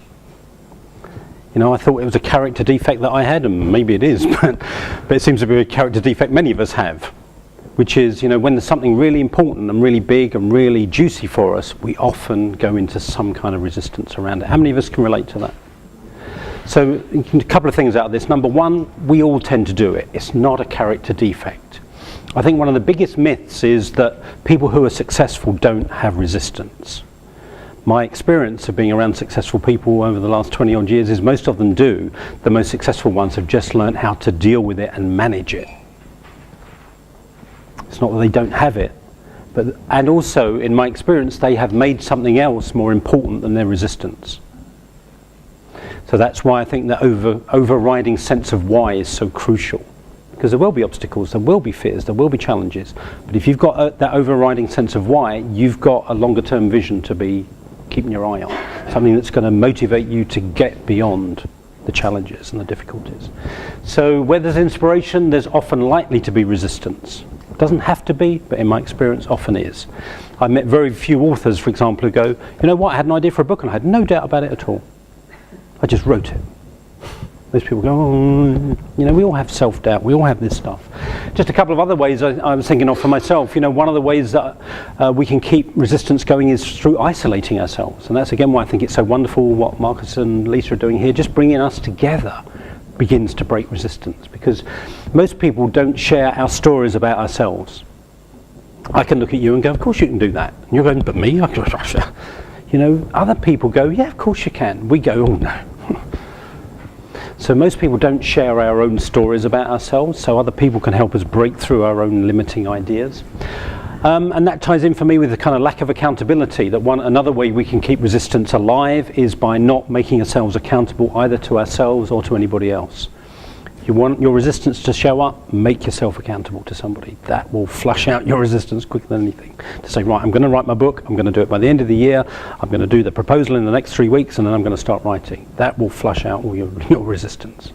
You know, I thought it was a character defect that I had, and maybe it is, but it seems to be a character defect many of us have, which is, you know, when there's something really important and really big and really juicy for us, we often go into some kind of resistance around it. How many of us can relate to that? So a couple of things out of this. Number one, we all tend to do it. It's not a character defect. I think one of the biggest myths is that people who are successful don't have resistance. My experience of being around successful people over the last 20 odd years is most of them do. The most successful ones have just learned how to deal with it and manage it. It's not that they don't have it, and also in my experience they have made something else more important than their resistance. So that's why I think the overriding sense of why is so crucial. Because there will be obstacles, there will be fears, there will be challenges. But if you've got that overriding sense of why, you've got a longer term vision to be keeping your eye on. Something that's going to motivate you to get beyond the challenges and the difficulties. So where there's inspiration, there's often likely to be resistance. It doesn't have to be, but in my experience often is. I met very few authors, for example, who go, you know what, I had an idea for a book and I had no doubt about it at all. I just wrote it. Most people go, oh, you know, we all have self-doubt, we all have this stuff. Just a couple of other ways I was thinking of for myself. You know, one of the ways that we can keep resistance going is through isolating ourselves. And that's again why I think it's so wonderful what Marcus and Lisa are doing here. Just bringing us together begins to break resistance, because most people don't share our stories about ourselves. I can look at you and go, of course you can do that. And you're going, but me? You know, other people go, yeah, of course you can. We go, oh no. So most people don't share our own stories about ourselves, so other people can help us break through our own limiting ideas. And that ties in for me with the kind of lack of accountability, that another way we can keep resistance alive is by not making ourselves accountable either to ourselves or to anybody else. You want your resistance to show up, make yourself accountable to somebody. That will flush out your resistance quicker than anything. To say, right, I'm going to write my book, I'm going to do it by the end of the year, I'm going to do the proposal in the next 3 weeks, and then I'm going to start writing. That will flush out all your resistance,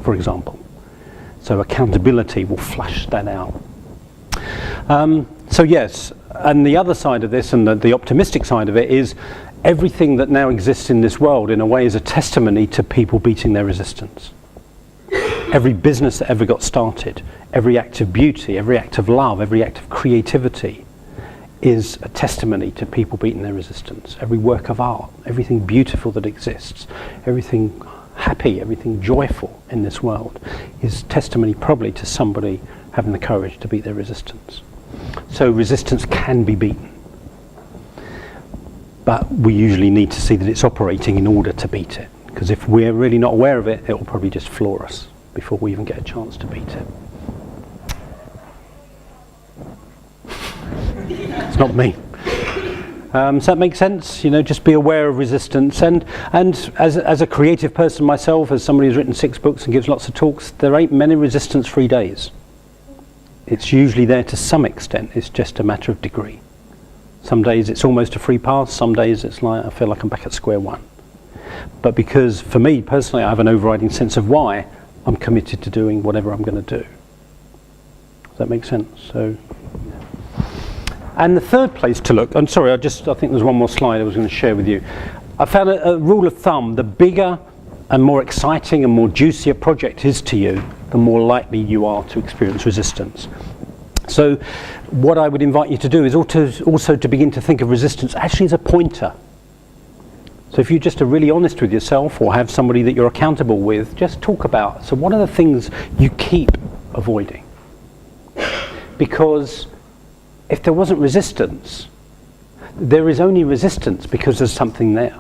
for example. So accountability will flush that out. So yes, and the other side of this, and the optimistic side of it, is everything that now exists in this world in a way is a testimony to people beating their resistance. Every business that ever got started, every act of beauty, every act of love, every act of creativity is a testimony to people beating their resistance. Every work of art, everything beautiful that exists, everything happy, everything joyful in this world is testimony probably to somebody having the courage to beat their resistance. So resistance can be beaten. But we usually need to see that it's operating in order to beat it. Because if we're really not aware of it, it will probably just floor us before we even get a chance to beat it. It's not me. Does that make sense? You know, just be aware of resistance. And as a creative person myself, as somebody who's written 6 books and gives lots of talks, there ain't many resistance-free days. It's usually there to some extent. It's just a matter of degree. Some days it's almost a free pass. Some days it's like I feel like I'm back at square one. But because for me personally, I have an overriding sense of why, I'm committed to doing whatever I'm going to do. Does that make sense? So, and the third place to look, I'm sorry, I think there's one more slide I was going to share with you. I found a rule of thumb: the bigger and more exciting and more juicy a project is to you, the more likely you are to experience resistance. So what I would invite you to do is also to begin to think of resistance actually as a pointer. So if you just are really honest with yourself or have somebody that you're accountable with, just talk about, so what are the things you keep avoiding? Because if there wasn't resistance, there is only resistance because there's something there.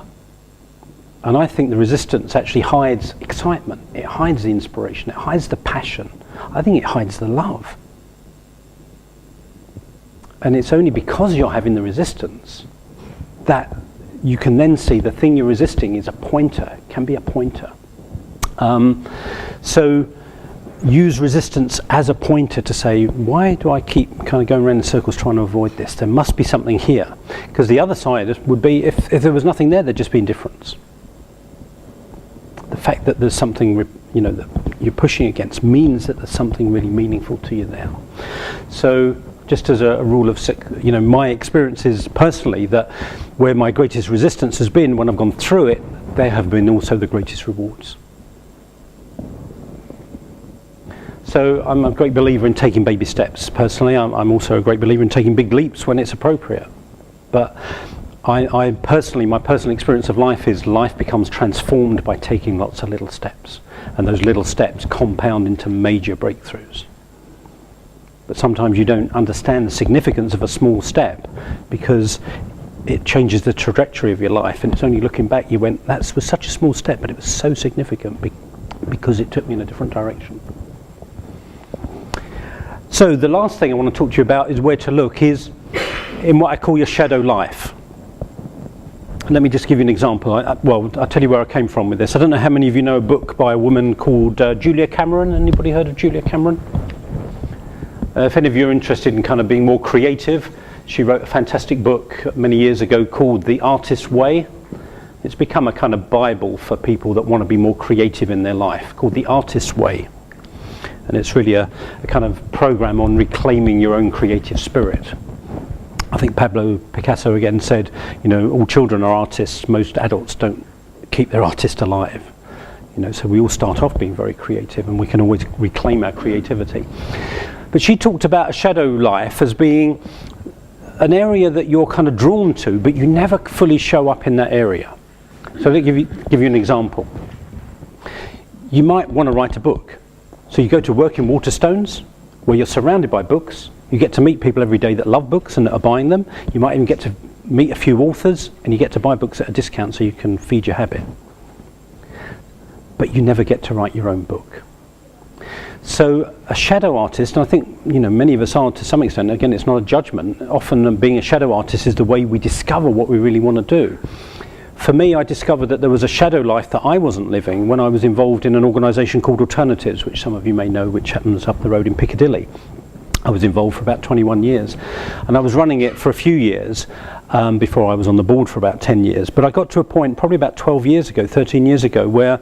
And I think the resistance actually hides excitement, it hides the inspiration, it hides the passion. I think it hides the love. And it's only because you're having the resistance that you can then see the thing you're resisting is a pointer, it can be a pointer. So use resistance as a pointer to say, why do I keep kind of going around in circles trying to avoid this? There must be something here. Because the other side would be, if there was nothing there, there'd just be indifference. The fact that there's something that you're pushing against means that there's something really meaningful to you there. So just as a rule of, my experience is personally that where my greatest resistance has been, when I've gone through it, there have been also the greatest rewards. So I'm a great believer in taking baby steps. Personally, I'm also a great believer in taking big leaps when it's appropriate. But I personally, my personal experience of life is life becomes transformed by taking lots of little steps. And those little steps compound into major breakthroughs. But sometimes you don't understand the significance of a small step because it changes the trajectory of your life, and it's only looking back you went, that was such a small step, but it was so significant because it took me in a different direction. So the last thing I want to talk to you about is where to look is in what I call your shadow life. Let me just give you an example. I'll tell you where I came from with this. I don't know how many of you know a book by a woman called Julia Cameron. Anybody heard of Julia Cameron? If any of you are interested in kind of being more creative, she wrote a fantastic book many years ago called The Artist's Way. It's become a kind of Bible for people that want to be more creative in their life, called The Artist's Way. And it's really a kind of program on reclaiming your own creative spirit. I think Pablo Picasso again said, you know, all children are artists, most adults don't keep their artist alive. You know, so we all start off being very creative and we can always reclaim our creativity. But she talked about a shadow life as being an area that you're kind of drawn to, but you never fully show up in that area. So let me give you an example. You might want to write a book. So you go to work in Waterstones, where you're surrounded by books. You get to meet people every day that love books and that are buying them. You might even get to meet a few authors, and you get to buy books at a discount so you can feed your habit. But you never get to write your own book. So a shadow artist, and I think, you know, many of us are to some extent, again, it's not a judgment. Often being a shadow artist is the way we discover what we really want to do. For me, I discovered that there was a shadow life that I wasn't living when I was involved in an organisation called Alternatives, which some of you may know, which happens up the road in Piccadilly. I was involved for about 21 years, and I was running it for a few years before I was on the board for about 10 years. But I got to a point probably about 12 years ago, 13 years ago, where,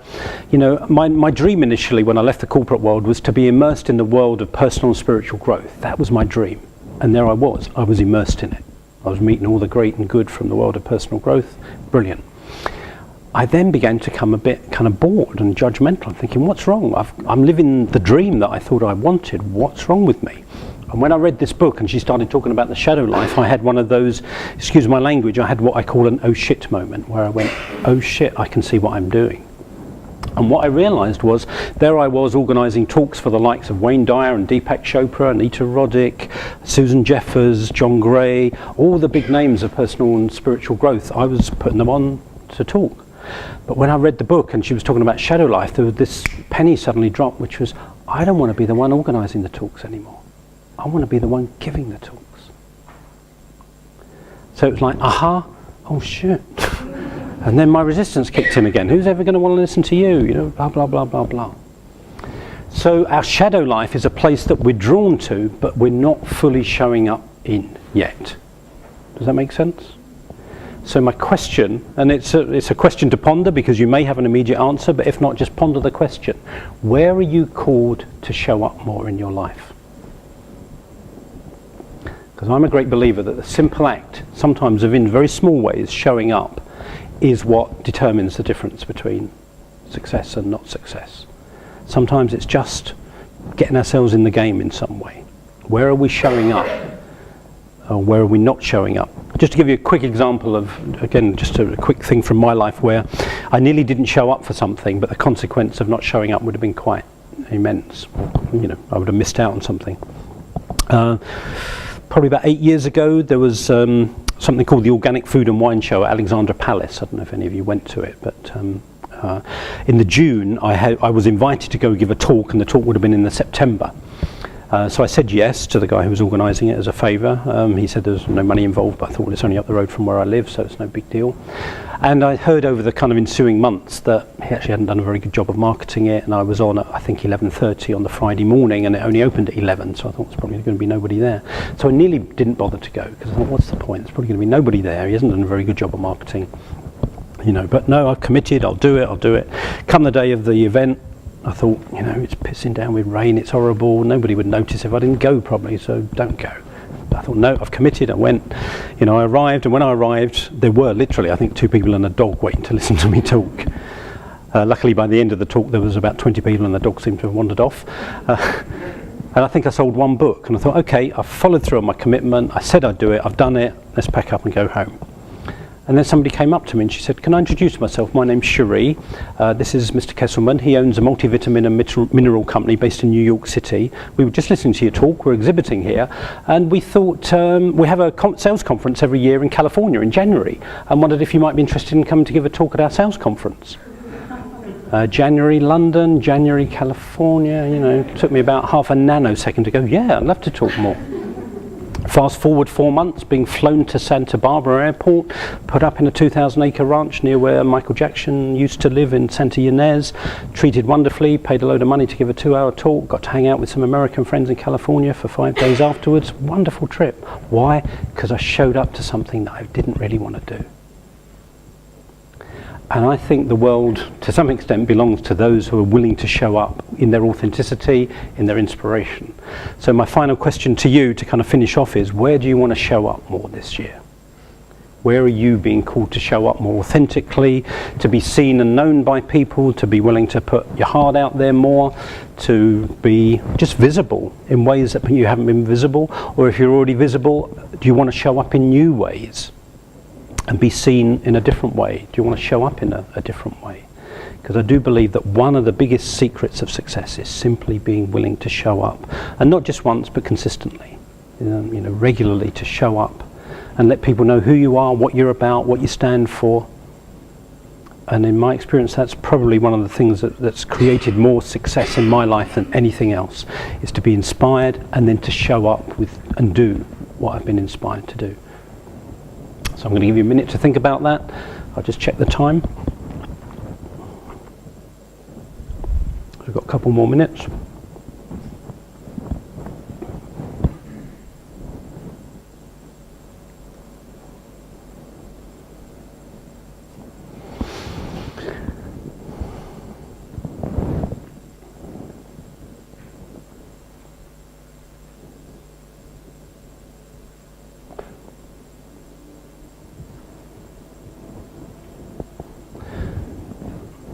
you know, my dream initially when I left the corporate world was to be immersed in the world of personal and spiritual growth. That was my dream, and there I was immersed in it. I was meeting all the great and good from the world of personal growth. Brilliant. I then began to become a bit kind of bored and judgmental. I'm thinking, what's wrong? I'm living the dream that I thought I wanted. What's wrong with me? And when I read this book and she started talking about the shadow life, I had one of those, excuse my language, I had what I call an oh shit moment, where I went, oh shit, I can see what I'm doing. And what I realised was, there I was organising talks for the likes of Wayne Dyer and Deepak Chopra, Anita Roddick, Susan Jeffers, John Gray, all the big names of personal and spiritual growth. I was putting them on to talk. But when I read the book and she was talking about shadow life, there was this penny suddenly dropped, which was, I don't want to be the one organising the talks anymore. I want to be the one giving the talks. So it was like, aha, oh shit. And then my resistance kicked in again. Who's ever going to want to listen to you? You know, blah, blah, blah, blah, blah. So our shadow life is a place that we're drawn to, but we're not fully showing up in yet. Does that make sense? So my question, and it's a question to ponder, because you may have an immediate answer, but if not, just ponder the question. Where are you called to show up more in your life? Because I'm a great believer that the simple act, sometimes of in very small ways, showing up, is what determines the difference between success and not success. Sometimes it's just getting ourselves in the game in some way. Where are we showing up? Or where are we not showing up? Just to give you a quick example of, again, just a quick thing from my life where I nearly didn't show up for something, but the consequence of not showing up would have been quite immense. You know, I would have missed out on something. Probably about 8 years ago, there was something called the Organic Food and Wine Show at Alexandra Palace. I don't know if any of you went to it, but in the June, I was invited to go give a talk, and the talk would have been in the September. So I said yes to the guy who was organising it as a favour. He said there was no money involved, but I thought it's only up the road from where I live, so it's no big deal. And I heard over the kind of ensuing months that he actually hadn't done a very good job of marketing it, and I was on at, I think, 11:30 on the Friday morning, and it only opened at 11, so I thought there's probably going to be nobody there. So I nearly didn't bother to go, because I thought, what's the point? There's probably going to be nobody there. He hasn't done a very good job of marketing. You know, but no, I've committed, I'll do it. Come the day of the event, I thought, you know, it's pissing down with rain, it's horrible, nobody would notice if I didn't go probably, so don't go. But I thought, no, I've committed, I went. You know, I arrived, and when I arrived, there were literally, I think, 2 people and a dog waiting to listen to me talk. Luckily, by the end of the talk, there was about 20 people, and the dog seemed to have wandered off. And I think I sold 1 book, and I thought, okay, I've followed through on my commitment, I said I'd do it, I've done it, let's pack up and go home. And then somebody came up to me and she said, can I introduce myself? My name's Cherie. This is Mr. Kesselman. He owns a multivitamin and mineral company based in New York City. We were just listening to your talk. We're exhibiting here. And we thought we have a sales conference every year in California in January, and wondered if you might be interested in coming to give a talk at our sales conference. January London, January California, you know, it took me about half a nanosecond to go, yeah, I'd love to talk more. Fast forward 4 months, being flown to Santa Barbara Airport, put up in a 2,000-acre ranch near where Michael Jackson used to live in Santa Ynez, treated wonderfully, paid a load of money to give a 2-hour talk, got to hang out with some American friends in California for 5 days afterwards. Wonderful trip. Why? Because I showed up to something that I didn't really want to do. And I think the world, to some extent, belongs to those who are willing to show up in their authenticity, in their inspiration. So my final question to you to kind of finish off is, where do you want to show up more this year? Where are you being called to show up more authentically, to be seen and known by people, to be willing to put your heart out there more, to be just visible in ways that you haven't been visible? Or if you're already visible, do you want to show up in new ways and be seen in a different way? Do you want to show up in a different way? Because I do believe that one of the biggest secrets of success is simply being willing to show up, and not just once but consistently, regularly, to show up and let people know who you are, what you're about, what you stand for. And in my experience, that's probably one of the things that's created more success in my life than anything else, is to be inspired and then to show up with and do what I've been inspired to do. So I'm going to give you a minute to think about that. I'll just check the time. We've got a couple more minutes.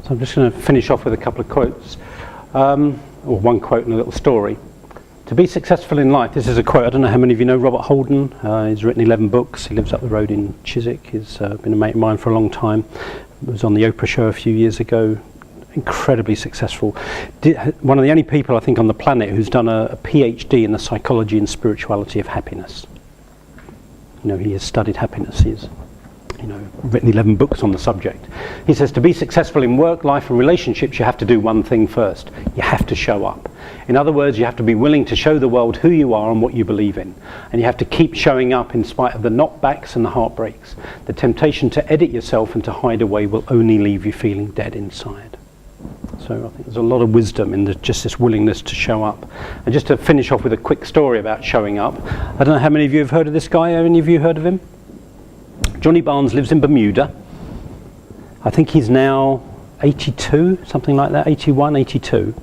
So I'm just going to finish off with a couple of quotes, or one quote and a little story. To be successful in life, this is a quote, I don't know how many of you know Robert Holden. He's written 11 books. He lives up the road in Chiswick. He's been a mate of mine for a long time. He was on the Oprah show a few years ago. Incredibly successful. One of the only people, I think, on the planet who's done a PhD in the psychology and spirituality of happiness. He has studied happiness. He's written 11 books on the subject. He says to be successful in work, life and relationships, you have to do one thing first. You have to show up. In other words, you have to be willing to show the world who you are and what you believe in. And you have to keep showing up in spite of the knockbacks and the heartbreaks. The temptation to edit yourself and to hide away will only leave you feeling dead inside. So I think there's a lot of wisdom in just this willingness to show up. And just to finish off with a quick story about showing up. I don't know how many of you have heard of this guy. Have any of you heard of him? Johnny Barnes lives in Bermuda. I think he's now 82, something like that, 81, 82.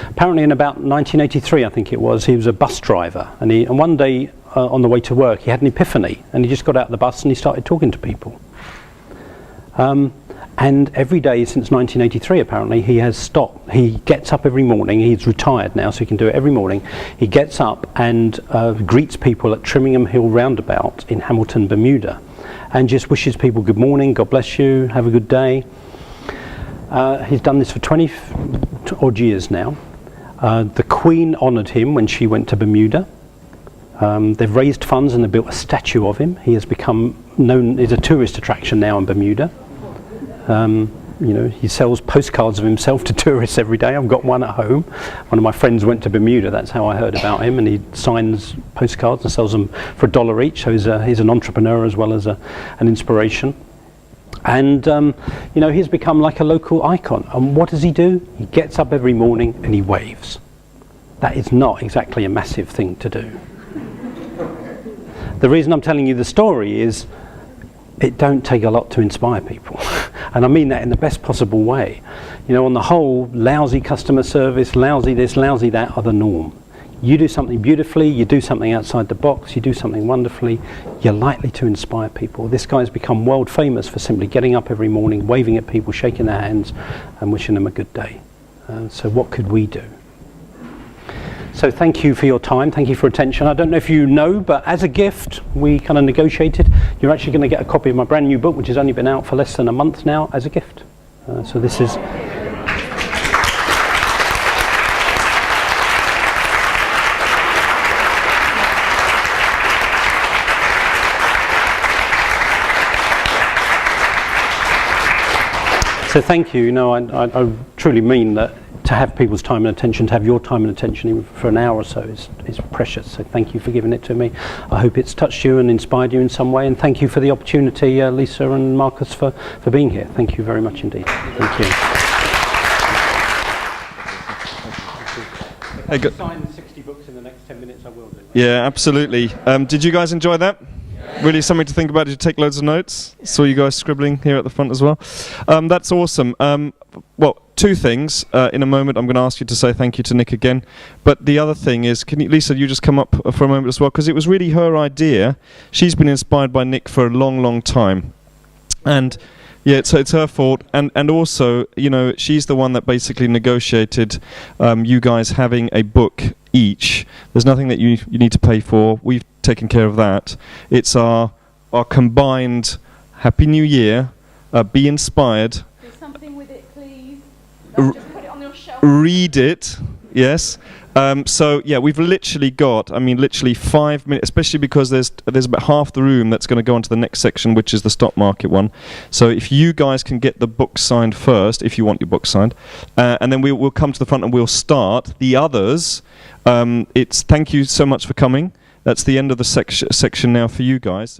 Apparently in about 1983, I think it was, he was a bus driver. And one day on the way to work, he had an epiphany. And he just got out of the bus and he started talking to people. And every day since 1983, apparently, he has stopped. He gets up every morning. He's retired now, so he can do it every morning. He gets up and greets people at Trimmingham Hill Roundabout in Hamilton, Bermuda, and just wishes people good morning, God bless you, have a good day. He's done this for 20 odd years now. The Queen honoured him when she went to Bermuda. They've raised funds and they built a statue of him. He has become known as a tourist attraction now in Bermuda. He sells postcards of himself to tourists every day. I've got one at home. One of my friends went to Bermuda, that's how I heard about him, and he signs postcards and sells them for $1 each. So he's an entrepreneur as well as an inspiration. And he's become like a local icon. And what does he do? He gets up every morning and he waves. That is not exactly a massive thing to do. The reason I'm telling you the story is it don't take a lot to inspire people. And I mean that in the best possible way. On the whole, lousy customer service, lousy this, lousy that are the norm. You do something beautifully, you do something outside the box, you do something wonderfully, you're likely to inspire people. This guy's become world famous for simply getting up every morning, waving at people, shaking their hands, and wishing them a good day. So what could we do? So thank you for your time, thank you for attention. I don't know if you know, but as a gift, we kind of negotiated. You're actually going to get a copy of my brand new book, which has only been out for less than a month now, as a gift. So this is... So thank you. I truly mean that to have people's time and attention, to have your time and attention even for an hour or so is precious. So thank you for giving it to me. I hope it's touched you and inspired you in some way. And thank you for the opportunity, Lisa and Marcus, for being here. Thank you very much indeed. Thank you. If I can sign 60 books in the next 10 minutes, I will do. Yeah, absolutely. Did you guys enjoy that? Really something to think about. Did you take loads of notes? Saw you guys scribbling here at the front as well. That's awesome. Well, two things. In a moment, I'm going to ask you to say thank you to Nick again. But the other thing is, Lisa, you just come up for a moment as well, because it was really her idea. She's been inspired by Nick for a long, long time. And yeah, so it's her fault, and also, you know, she's the one that basically negotiated you guys having a book each. There's nothing that you need to pay for. We've taken care of that. It's our combined Happy New Year. Be inspired. Do something with it, please. Don't just put it on your shelf. Read it. Yes. So yeah, we've literally got, I mean, literally 5 minutes, especially because there's about half the room that's going to go on to the next section, which is the stock market one. So if you guys can get the book signed first, if you want your book signed, and then we'll come to the front and we'll start. The others, it's thank you so much for coming. That's the end of the section now for you guys.